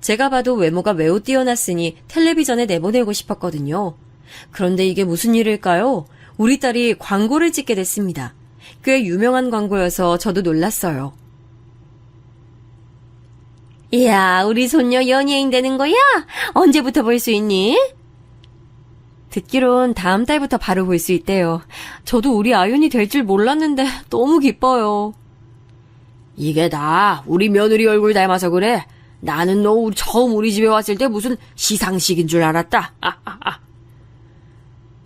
B: 제가 봐도 외모가 매우 뛰어났으니 텔레비전에 내보내고 싶었거든요. 그런데 이게 무슨 일일까요? 우리 딸이 광고를 찍게 됐습니다. 꽤 유명한 광고여서 저도 놀랐어요.
D: 이야, 우리 손녀 연예인 되는 거야? 언제부터 볼 수 있니?
B: 듣기론 다음 달부터 바로 볼 수 있대요. 저도 우리 아윤이 될 줄 몰랐는데 너무 기뻐요.
C: 이게 다 우리 며느리 얼굴 닮아서 그래. 나는 너 처음 우리 집에 왔을 때 무슨 시상식인 줄 알았다.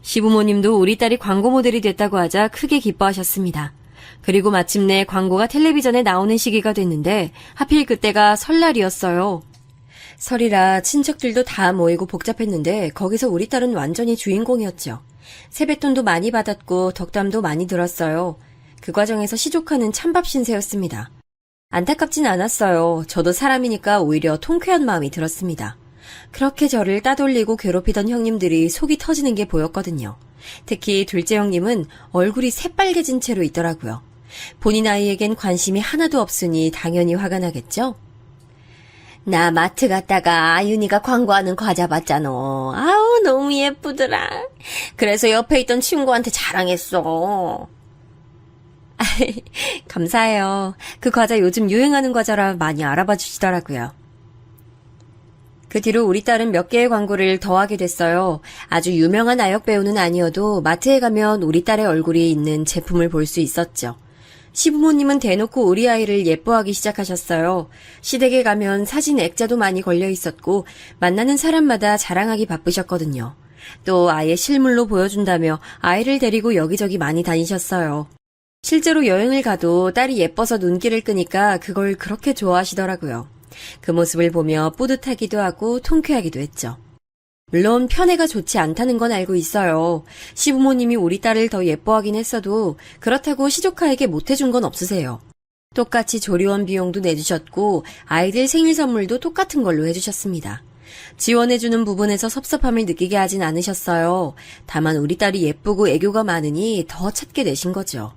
B: 시부모님도 우리 딸이 광고 모델이 됐다고 하자 크게 기뻐하셨습니다. 그리고 마침내 광고가 텔레비전에 나오는 시기가 됐는데 하필 그때가 설날이었어요. 설이라 친척들도 다 모이고 복잡했는데 거기서 우리 딸은 완전히 주인공이었죠. 세뱃돈도 많이 받았고 덕담도 많이 들었어요. 그 과정에서 시조카는 찬밥 신세였습니다. 안타깝진 않았어요. 저도 사람이니까 오히려 통쾌한 마음이 들었습니다. 그렇게 저를 따돌리고 괴롭히던 형님들이 속이 터지는 게 보였거든요. 특히 둘째 형님은 얼굴이 새빨개진 채로 있더라고요. 본인 아이에겐 관심이 하나도 없으니 당연히 화가 나겠죠?
D: 나 마트 갔다가 아윤이가 광고하는 과자 봤잖아. 아우, 너무 예쁘더라. 그래서 옆에 있던 친구한테 자랑했어.
B: 감사해요. 그 과자 요즘 유행하는 과자라 많이 알아봐 주시더라고요. 그 뒤로 우리 딸은 몇 개의 광고를 더 하게 됐어요. 아주 유명한 아역 배우는 아니어도 마트에 가면 우리 딸의 얼굴이 있는 제품을 볼 수 있었죠. 시부모님은 대놓고 우리 아이를 예뻐하기 시작하셨어요. 시댁에 가면 사진 액자도 많이 걸려 있었고 만나는 사람마다 자랑하기 바쁘셨거든요. 또 아예 실물로 보여준다며 아이를 데리고 여기저기 많이 다니셨어요. 실제로 여행을 가도 딸이 예뻐서 눈길을 끄니까 그걸 그렇게 좋아하시더라고요. 그 모습을 보며 뿌듯하기도 하고 통쾌하기도 했죠. 물론 편애가 좋지 않다는 건 알고 있어요. 시부모님이 우리 딸을 더 예뻐하긴 했어도 그렇다고 시조카에게 못해준 건 없으세요. 똑같이 조리원 비용도 내주셨고 아이들 생일 선물도 똑같은 걸로 해주셨습니다. 지원해주는 부분에서 섭섭함을 느끼게 하진 않으셨어요. 다만 우리 딸이 예쁘고 애교가 많으니 더 찾게 되신 거죠.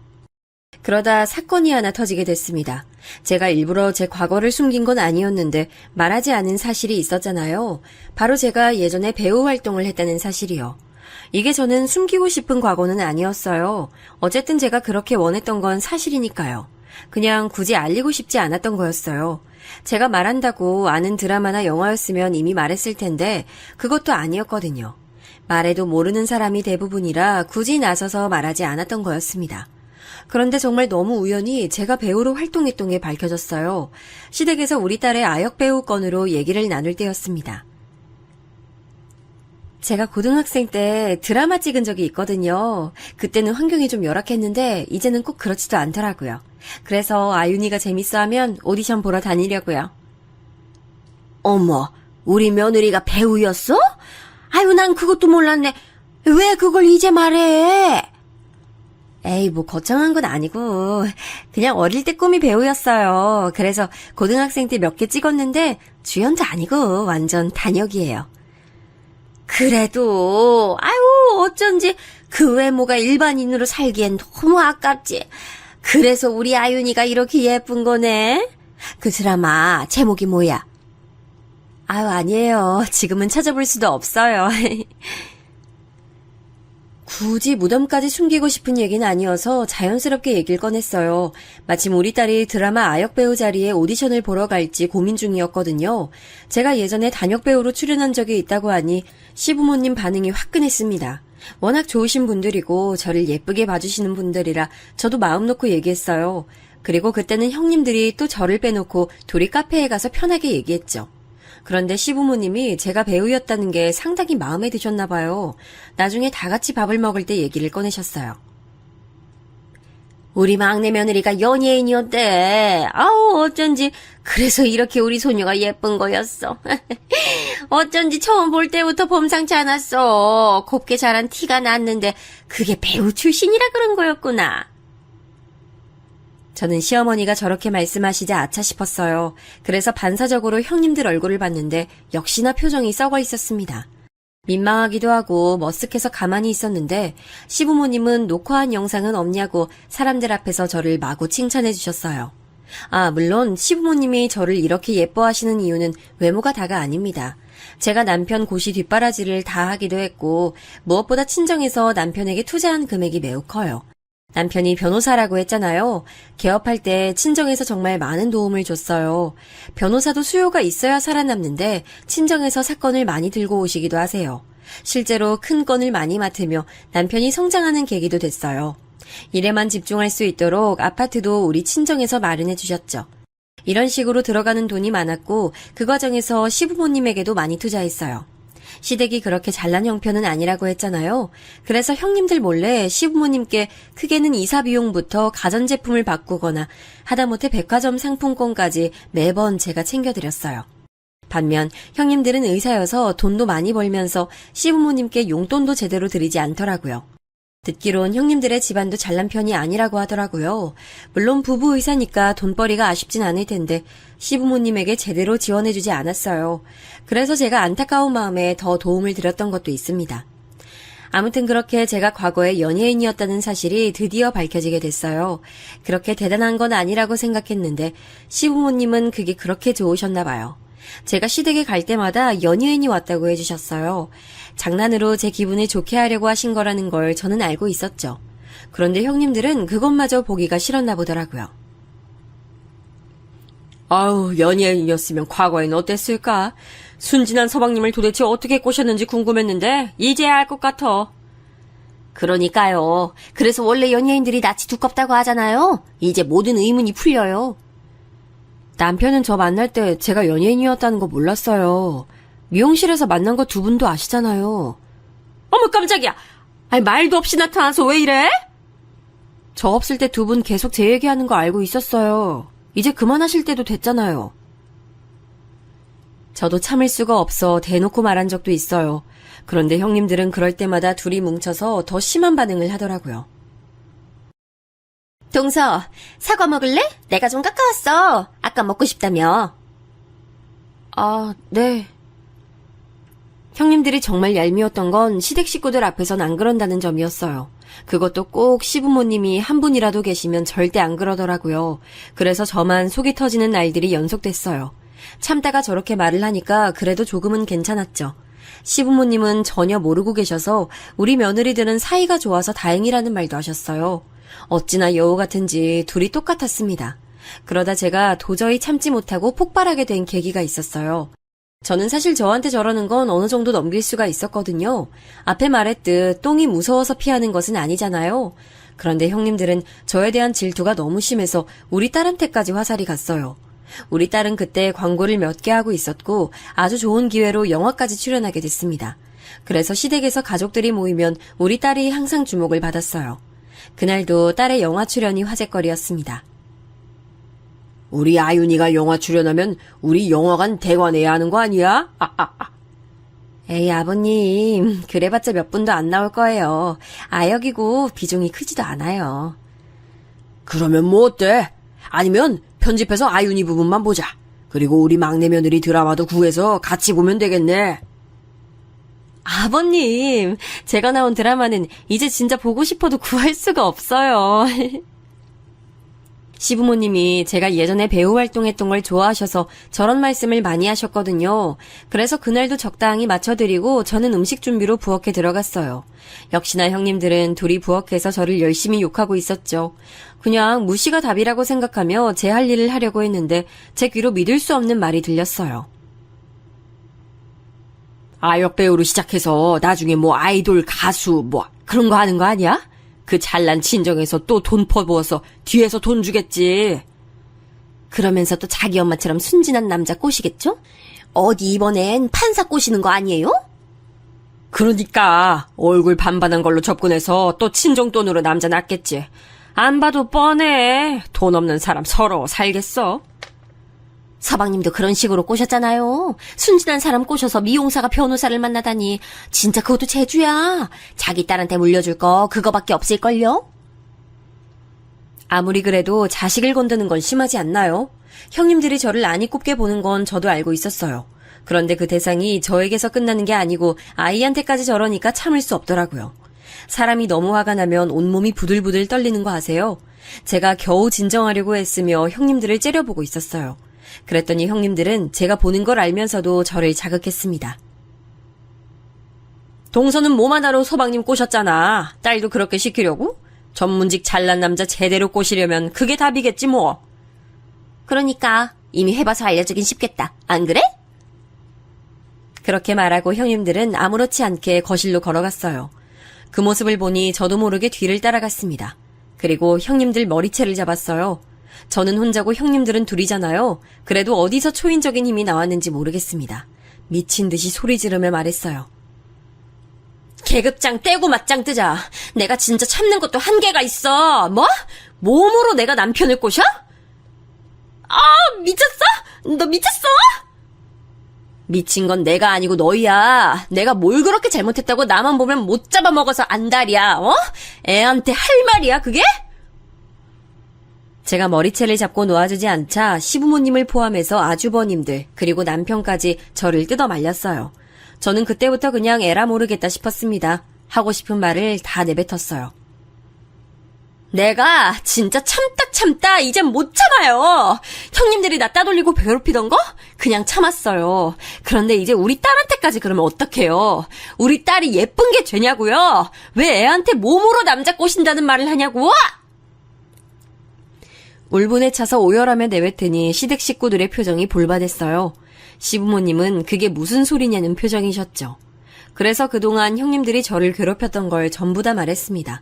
B: 그러다 사건이 하나 터지게 됐습니다. 제가 일부러 제 과거를 숨긴 건 아니었는데 말하지 않은 사실이 있었잖아요. 바로 제가 예전에 배우 활동을 했다는 사실이요. 이게 저는 숨기고 싶은 과거는 아니었어요. 어쨌든 제가 그렇게 원했던 건 사실이니까요. 그냥 굳이 알리고 싶지 않았던 거였어요. 제가 말한다고 아는 드라마나 영화였으면 이미 말했을 텐데 그것도 아니었거든요. 말해도 모르는 사람이 대부분이라 굳이 나서서 말하지 않았던 거였습니다. 그런데 정말 너무 우연히 제가 배우로 활동했던 게 밝혀졌어요. 시댁에서 우리 딸의 아역 배우 건으로 얘기를 나눌 때였습니다. 제가 고등학생 때 드라마 찍은 적이 있거든요. 그때는 환경이 좀 열악했는데 이제는 꼭 그렇지도 않더라고요. 그래서 아윤이가 재밌어하면 오디션 보러 다니려고요.
D: 어머, 우리 며느리가 배우였어? 아유, 난 그것도 몰랐네. 왜 그걸 이제 말해?
B: 에이, 뭐 거창한 건 아니고 그냥 어릴 때 꿈이 배우였어요. 그래서 고등학생 때 몇 개 찍었는데 주연도 아니고 완전 단역이에요.
D: 그래도 아유, 어쩐지 그 외모가 일반인으로 살기엔 너무 아깝지. 그래서 우리 아윤이가 이렇게 예쁜 거네. 그 드라마 제목이 뭐야?
B: 아유, 아니에요. 지금은 찾아볼 수도 없어요. 굳이 무덤까지 숨기고 싶은 얘기는 아니어서 자연스럽게 얘기를 꺼냈어요. 마침 우리 딸이 드라마 아역 배우 자리에 오디션을 보러 갈지 고민 중이었거든요. 제가 예전에 단역 배우로 출연한 적이 있다고 하니 시부모님 반응이 화끈했습니다. 워낙 좋으신 분들이고 저를 예쁘게 봐주시는 분들이라 저도 마음 놓고 얘기했어요. 그리고 그때는 형님들이 또 저를 빼놓고 둘이 카페에 가서 편하게 얘기했죠. 그런데 시부모님이 제가 배우였다는 게 상당히 마음에 드셨나 봐요. 나중에 다 같이 밥을 먹을 때 얘기를 꺼내셨어요.
D: 우리 막내 며느리가 연예인이었대. 아우, 어쩐지 그래서 이렇게 우리 소녀가 예쁜 거였어. 어쩐지 처음 볼 때부터 범상치 않았어. 곱게 자란 티가 났는데 그게 배우 출신이라 그런 거였구나.
B: 저는 시어머니가 저렇게 말씀하시자 아차 싶었어요. 그래서 반사적으로 형님들 얼굴을 봤는데 역시나 표정이 썩어 있었습니다. 민망하기도 하고 머쓱해서 가만히 있었는데 시부모님은 녹화한 영상은 없냐고 사람들 앞에서 저를 마구 칭찬해 주셨어요. 아, 물론 시부모님이 저를 이렇게 예뻐하시는 이유는 외모가 다가 아닙니다. 제가 남편 고시 뒷바라지를 다 하기도 했고 무엇보다 친정에서 남편에게 투자한 금액이 매우 커요. 남편이 변호사라고 했잖아요. 개업할 때 친정에서 정말 많은 도움을 줬어요. 변호사도 수요가 있어야 살아남는데 친정에서 사건을 많이 들고 오시기도 하세요. 실제로 큰 건을 많이 맡으며 남편이 성장하는 계기도 됐어요. 일에만 집중할 수 있도록 아파트도 우리 친정에서 마련해 주셨죠. 이런 식으로 들어가는 돈이 많았고 그 과정에서 시부모님에게도 많이 투자했어요. 시댁이 그렇게 잘난 형편은 아니라고 했잖아요. 그래서 형님들 몰래 시부모님께 크게는 이사 비용부터 가전제품을 바꾸거나 하다못해 백화점 상품권까지 매번 제가 챙겨드렸어요. 반면 형님들은 의사여서 돈도 많이 벌면서 시부모님께 용돈도 제대로 드리지 않더라고요. 듣기론 형님들의 집안도 잘난 편이 아니라고 하더라고요. 물론 부부 의사니까 돈벌이가 아쉽진 않을 텐데 시부모님에게 제대로 지원해주지 않았어요. 그래서 제가 안타까운 마음에 더 도움을 드렸던 것도 있습니다. 아무튼 그렇게 제가 과거에 연예인이었다는 사실이 드디어 밝혀지게 됐어요. 그렇게 대단한 건 아니라고 생각했는데 시부모님은 그게 그렇게 좋으셨나 봐요. 제가 시댁에 갈 때마다 연예인이 왔다고 해주셨어요. 장난으로 제 기분을 좋게 하려고 하신 거라는 걸 저는 알고 있었죠. 그런데 형님들은 그것마저 보기가 싫었나 보더라고요.
C: 아우, 연예인이었으면 과거엔 어땠을까? 순진한 서방님을 도대체 어떻게 꼬셨는지 궁금했는데 이제야 알 것 같아.
D: 그러니까요. 그래서 원래 연예인들이 낯이 두껍다고 하잖아요. 이제 모든 의문이 풀려요.
B: 남편은 저 만날 때 제가 연예인이었다는 거 몰랐어요. 미용실에서 만난 거 두 분도 아시잖아요.
C: 어머, 깜짝이야. 아니, 말도 없이 나타나서 왜 이래?
B: 저 없을 때 두 분 계속 제 얘기하는 거 알고 있었어요. 이제 그만하실 때도 됐잖아요. 저도 참을 수가 없어 대놓고 말한 적도 있어요. 그런데 형님들은 그럴 때마다 둘이 뭉쳐서 더 심한 반응을 하더라고요.
D: 동서, 사과 먹을래? 내가 좀 깎아왔어. 아까 먹고 싶다며.
B: 아, 네. 형님들이 정말 얄미웠던 건 시댁 식구들 앞에선 안 그런다는 점이었어요. 그것도 꼭 시부모님이 한 분이라도 계시면 절대 안 그러더라고요. 그래서 저만 속이 터지는 날들이 연속됐어요. 참다가 저렇게 말을 하니까 그래도 조금은 괜찮았죠. 시부모님은 전혀 모르고 계셔서 우리 며느리들은 사이가 좋아서 다행이라는 말도 하셨어요. 어찌나 여우 같은지 둘이 똑같았습니다. 그러다 제가 도저히 참지 못하고 폭발하게 된 계기가 있었어요. 저는 사실 저한테 저러는 건 어느 정도 넘길 수가 있었거든요. 앞에 말했듯 똥이 무서워서 피하는 것은 아니잖아요. 그런데 형님들은 저에 대한 질투가 너무 심해서 우리 딸한테까지 화살이 갔어요. 우리 딸은 그때 광고를 몇 개 하고 있었고 아주 좋은 기회로 영화까지 출연하게 됐습니다. 그래서 시댁에서 가족들이 모이면 우리 딸이 항상 주목을 받았어요. 그날도 딸의 영화 출연이 화제거리였습니다.
C: 우리 아윤이가 영화 출연하면 우리 영화관 대관해야 하는 거 아니야?
B: 에이, 아버님, 그래봤자 몇 분도 안 나올 거예요. 아역이고 비중이 크지도 않아요.
C: 그러면 뭐 어때? 아니면 편집해서 아윤이 부분만 보자. 그리고 우리 막내 며느리 드라마도 구해서 같이 보면 되겠네.
B: 아버님, 제가 나온 드라마는 이제 진짜 보고 싶어도 구할 수가 없어요. 시부모님이 제가 예전에 배우 활동했던 걸 좋아하셔서 저런 말씀을 많이 하셨거든요. 그래서 그날도 적당히 맞춰드리고 저는 음식 준비로 부엌에 들어갔어요. 역시나 형님들은 둘이 부엌에서 저를 열심히 욕하고 있었죠. 그냥 무시가 답이라고 생각하며 제 할 일을 하려고 했는데 제 귀로 믿을 수 없는 말이 들렸어요.
C: 아역 배우로 시작해서 나중에 뭐 아이돌 가수 뭐 그런 거 하는 거 아니야? 그 잘난 친정에서 또 돈 퍼부어서 뒤에서 돈 주겠지.
D: 그러면서 또 자기 엄마처럼 순진한 남자 꼬시겠죠? 어디 이번엔 판사 꼬시는 거 아니에요?
C: 그러니까 얼굴 반반한 걸로 접근해서 또 친정 돈으로 남자 낳겠지. 안 봐도 뻔해. 돈 없는 사람 서러워 살겠어.
D: 서방님도 그런 식으로 꼬셨잖아요. 순진한 사람 꼬셔서 미용사가 변호사를 만나다니. 진짜 그것도 재주야. 자기 딸한테 물려줄 거 그거밖에 없을걸요?
B: 아무리 그래도 자식을 건드는 건 심하지 않나요? 형님들이 저를 안이 꼽게 보는 건 저도 알고 있었어요. 그런데 그 대상이 저에게서 끝나는 게 아니고 아이한테까지 저러니까 참을 수 없더라고요. 사람이 너무 화가 나면 온몸이 부들부들 떨리는 거 아세요? 제가 겨우 진정하려고 했으며 형님들을 째려보고 있었어요. 그랬더니 형님들은 제가 보는 걸 알면서도 저를 자극했습니다.
C: 동서는 몸 하나로 서방님 꼬셨잖아. 딸도 그렇게 시키려고? 전문직 잘난 남자 제대로 꼬시려면 그게 답이겠지 뭐.
D: 그러니까 이미 해봐서 알려주긴 쉽겠다. 안 그래?
B: 그렇게 말하고 형님들은 아무렇지 않게 거실로 걸어갔어요. 그 모습을 보니 저도 모르게 뒤를 따라갔습니다. 그리고 형님들 머리채를 잡았어요. 저는 혼자고 형님들은 둘이잖아요. 그래도 어디서 초인적인 힘이 나왔는지 모르겠습니다. 미친 듯이 소리 지르며 말했어요.
D: 계급장 떼고 맞짱 뜨자. 내가 진짜 참는 것도 한계가 있어. 뭐? 몸으로 내가 남편을 꼬셔? 아, 미쳤어? 너 미쳤어?
B: 미친 건 내가 아니고 너희야. 내가 뭘 그렇게 잘못했다고 나만 보면 못 잡아먹어서 안달이야, 어? 애한테 할 말이야, 그게? 제가 머리채를 잡고 놓아주지 않자 시부모님을 포함해서 아주버님들 그리고 남편까지 저를 뜯어 말렸어요. 저는 그때부터 그냥 에라 모르겠다 싶었습니다. 하고 싶은 말을 다 내뱉었어요. 내가 진짜 참다 이젠 못 참아요. 형님들이 나 따돌리고 괴롭히던 거 그냥 참았어요. 그런데 이제 우리 딸한테까지 그러면 어떡해요. 우리 딸이 예쁜 게 죄냐고요. 왜 애한테 몸으로 남자 꼬신다는 말을 하냐고. 울분에 차서 오열하며 내뱉으니 시댁 식구들의 표정이 볼받았어요. 시부모님은 그게 무슨 소리냐는 표정이셨죠. 그래서 그동안 형님들이 저를 괴롭혔던 걸 전부 다 말했습니다.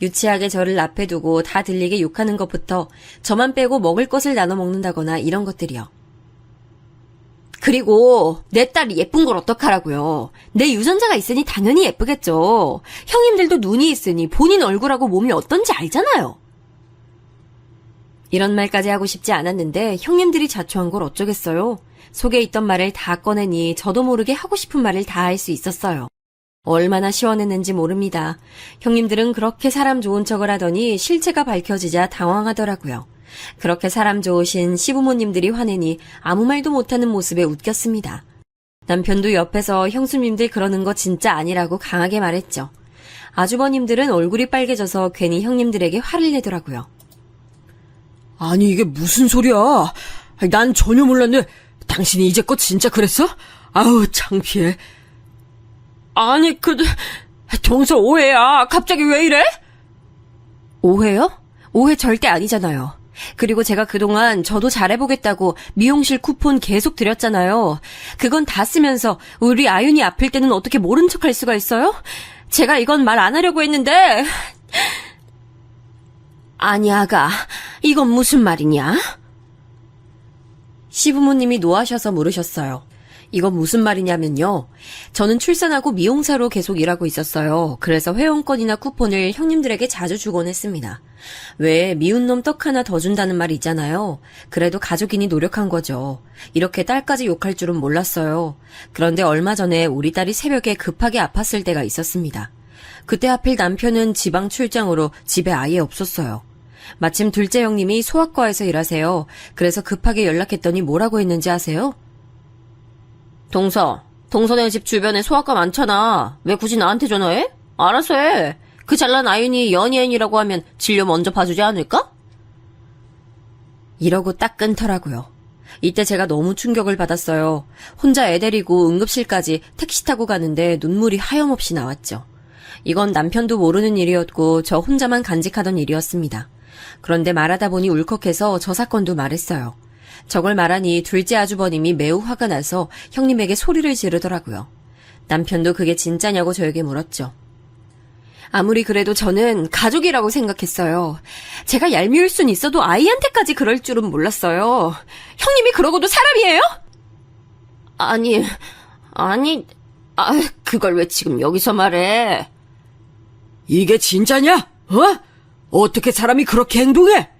B: 유치하게 저를 앞에 두고 다 들리게 욕하는 것부터 저만 빼고 먹을 것을 나눠 먹는다거나 이런 것들이요. 그리고 내 딸이 예쁜 걸 어떡하라고요. 내 유전자가 있으니 당연히 예쁘겠죠. 형님들도 눈이 있으니 본인 얼굴하고 몸이 어떤지 알잖아요. 이런 말까지 하고 싶지 않았는데 형님들이 자초한 걸 어쩌겠어요. 속에 있던 말을 다 꺼내니 저도 모르게 하고 싶은 말을 다 할 수 있었어요. 얼마나 시원했는지 모릅니다. 형님들은 그렇게 사람 좋은 척을 하더니 실체가 밝혀지자 당황하더라고요. 그렇게 사람 좋으신 시부모님들이 화내니 아무 말도 못하는 모습에 웃겼습니다. 남편도 옆에서 형수님들 그러는 거 진짜 아니라고 강하게 말했죠. 아주버님들은 얼굴이 빨개져서 괜히 형님들에게 화를 내더라고요.
C: 아니, 이게 무슨 소리야? 난 전혀 몰랐네. 당신이 이제껏 진짜 그랬어? 아우, 창피해. 아니, 동서 오해야. 갑자기 왜 이래?
B: 오해요? 오해 절대 아니잖아요. 그리고 제가 그동안 저도 잘해보겠다고 미용실 쿠폰 계속 드렸잖아요. 그건 다 쓰면서 우리 아윤이 아플 때는 어떻게 모른 척할 수가 있어요? 제가 이건 말 안 하려고 했는데... 아니, 아가. 이건 무슨 말이냐? 시부모님이 노하셔서 물으셨어요. 이건 무슨 말이냐면요. 저는 출산하고 미용사로 계속 일하고 있었어요. 그래서 회원권이나 쿠폰을 형님들에게 자주 주곤 했습니다. 왜 미운 놈 떡 하나 더 준다는 말이 있잖아요. 그래도 가족이니 노력한 거죠. 이렇게 딸까지 욕할 줄은 몰랐어요. 그런데 얼마 전에 우리 딸이 새벽에 급하게 아팠을 때가 있었습니다. 그때 하필 남편은 지방 출장으로 집에 아예 없었어요. 마침 둘째 형님이 소아과에서 일하세요. 그래서 급하게 연락했더니 뭐라고 했는지 아세요? 동서네 집 주변에 소아과 많잖아. 왜 굳이 나한테 전화해? 알아서 해. 그 잘난 아윤이 연예인이라고 하면 진료 먼저 봐주지 않을까? 이러고 딱 끊더라고요. 이때 제가 너무 충격을 받았어요. 혼자 애 데리고 응급실까지 택시 타고 가는데 눈물이 하염없이 나왔죠. 이건 남편도 모르는 일이었고 저 혼자만 간직하던 일이었습니다. 그런데 말하다 보니 울컥해서 저 사건도 말했어요. 저걸 말하니 둘째 아주버님이 매우 화가 나서 형님에게 소리를 지르더라고요. 남편도 그게 진짜냐고 저에게 물었죠. 아무리 그래도 저는 가족이라고 생각했어요. 제가 얄미울 순 있어도 아이한테까지 그럴 줄은 몰랐어요. 형님이 그러고도 사람이에요? 그걸 왜 지금 여기서 말해?
C: 이게 진짜냐? 어떻게 사람이 그렇게 행동해?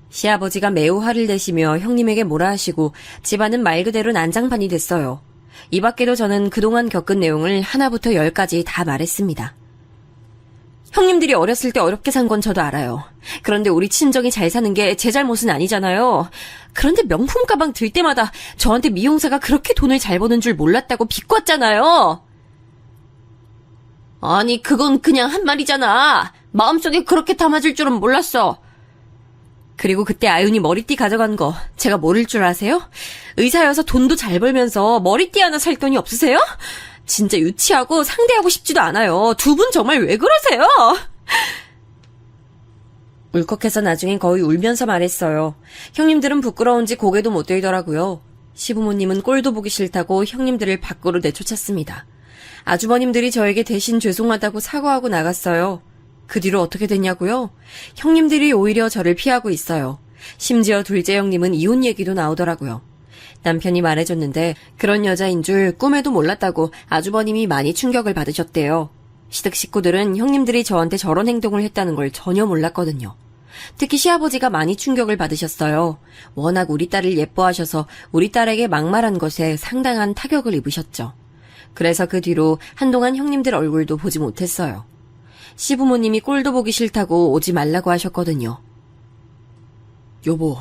B: 시아버지가 매우 화를 내시며 형님에게 뭐라 하시고 집안은 말 그대로 난장판이 됐어요. 이 밖에도 저는 그동안 겪은 내용을 하나부터 10까지 다 말했습니다. 형님들이 어렸을 때 어렵게 산 건 저도 알아요. 그런데 우리 친정이 잘 사는 게 제 잘못은 아니잖아요. 그런데 명품 가방 들 때마다 저한테 미용사가 그렇게 돈을 잘 버는 줄 몰랐다고 비꼬았잖아요. 아니, 그건 그냥 한 말이잖아. 마음속에 그렇게 담아줄 줄은 몰랐어. 그리고 그때 아윤이 머리띠 가져간 거 제가 모를 줄 아세요? 의사여서 돈도 잘 벌면서 머리띠 하나 살 돈이 없으세요? 진짜 유치하고 상대하고 싶지도 않아요. 두 분 정말 왜 그러세요? 울컥해서 나중엔 거의 울면서 말했어요. 형님들은 부끄러운지 고개도 못 들더라고요. 시부모님은 꼴도 보기 싫다고 형님들을 밖으로 내쫓았습니다. 아주버님들이 저에게 대신 죄송하다고 사과하고 나갔어요. 그 뒤로 어떻게 됐냐고요? 형님들이 오히려 저를 피하고 있어요. 심지어 둘째 형님은 이혼 얘기도 나오더라고요. 남편이 말해줬는데 그런 여자인 줄 꿈에도 몰랐다고 아주버님이 많이 충격을 받으셨대요. 시댁 식구들은 형님들이 저한테 저런 행동을 했다는 걸 전혀 몰랐거든요. 특히 시아버지가 많이 충격을 받으셨어요. 워낙 우리 딸을 예뻐하셔서 우리 딸에게 막말한 것에 상당한 타격을 입으셨죠. 그래서 그 뒤로 한동안 형님들 얼굴도 보지 못했어요. 시부모님이 꼴도 보기 싫다고 오지 말라고 하셨거든요.
C: 여보,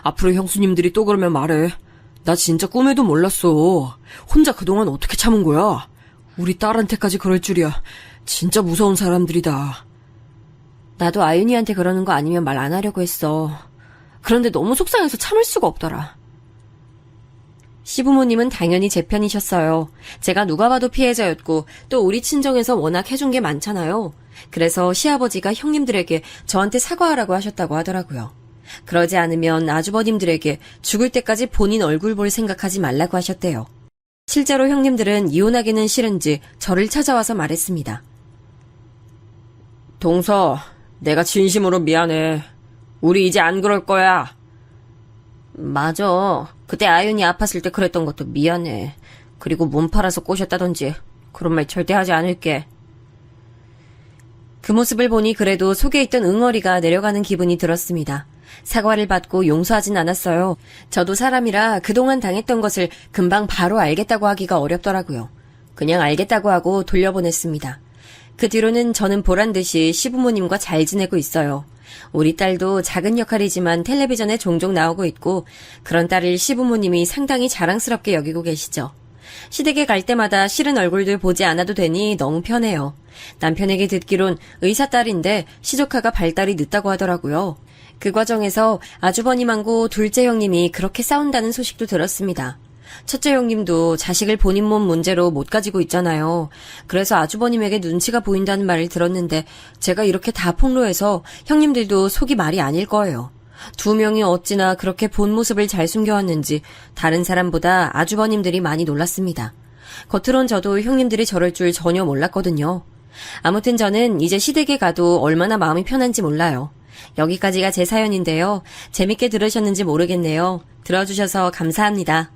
C: 앞으로 형수님들이 또 그러면 말해. 나 진짜 꿈에도 몰랐어. 혼자 그동안 어떻게 참은 거야? 우리 딸한테까지 그럴 줄이야. 진짜 무서운 사람들이다.
B: 나도 아윤이한테 그러는 거 아니면 말 안 하려고 했어. 그런데 너무 속상해서 참을 수가 없더라. 시부모님은 당연히 제 편이셨어요. 제가 누가 봐도 피해자였고 또 우리 친정에서 워낙 해준 게 많잖아요. 그래서 시아버지가 형님들에게 저한테 사과하라고 하셨다고 하더라고요. 그러지 않으면 아주버님들에게 죽을 때까지 본인 얼굴 볼 생각하지 말라고 하셨대요. 실제로 형님들은 이혼하기는 싫은지 저를 찾아와서 말했습니다.
C: 동서, 내가 진심으로 미안해. 우리 이제 안 그럴 거야.
B: 맞아. 그때 아윤이 아팠을 때 그랬던 것도 미안해. 그리고 몸 팔아서 꼬셨다든지 그런 말 절대 하지 않을게. 그 모습을 보니 그래도 속에 있던 응어리가 내려가는 기분이 들었습니다. 사과를 받고 용서하진 않았어요. 저도 사람이라 그동안 당했던 것을 금방 바로 알겠다고 하기가 어렵더라고요. 그냥 알겠다고 하고 돌려보냈습니다. 그 뒤로는 저는 보란듯이 시부모님과 잘 지내고 있어요. 우리 딸도 작은 역할이지만 텔레비전에 종종 나오고 있고 그런 딸을 시부모님이 상당히 자랑스럽게 여기고 계시죠. 시댁에 갈 때마다 싫은 얼굴들 보지 않아도 되니 너무 편해요. 남편에게 듣기론 의사딸인데 시조카가 발달이 늦다고 하더라고요. 그 과정에서 아주버님하고 둘째 형님이 그렇게 싸운다는 소식도 들었습니다. 첫째 형님도 자식을 본인 몸 문제로 못 가지고 있잖아요. 그래서 아주버님에게 눈치가 보인다는 말을 들었는데 제가 이렇게 다 폭로해서 형님들도 속이 말이 아닐 거예요. 두 명이 어찌나 그렇게 본 모습을 잘 숨겨왔는지 다른 사람보다 아주버님들이 많이 놀랐습니다. 겉으론 저도 형님들이 저럴 줄 전혀 몰랐거든요. 아무튼 저는 이제 시댁에 가도 얼마나 마음이 편한지 몰라요. 여기까지가 제 사연인데요. 재밌게 들으셨는지 모르겠네요. 들어주셔서 감사합니다.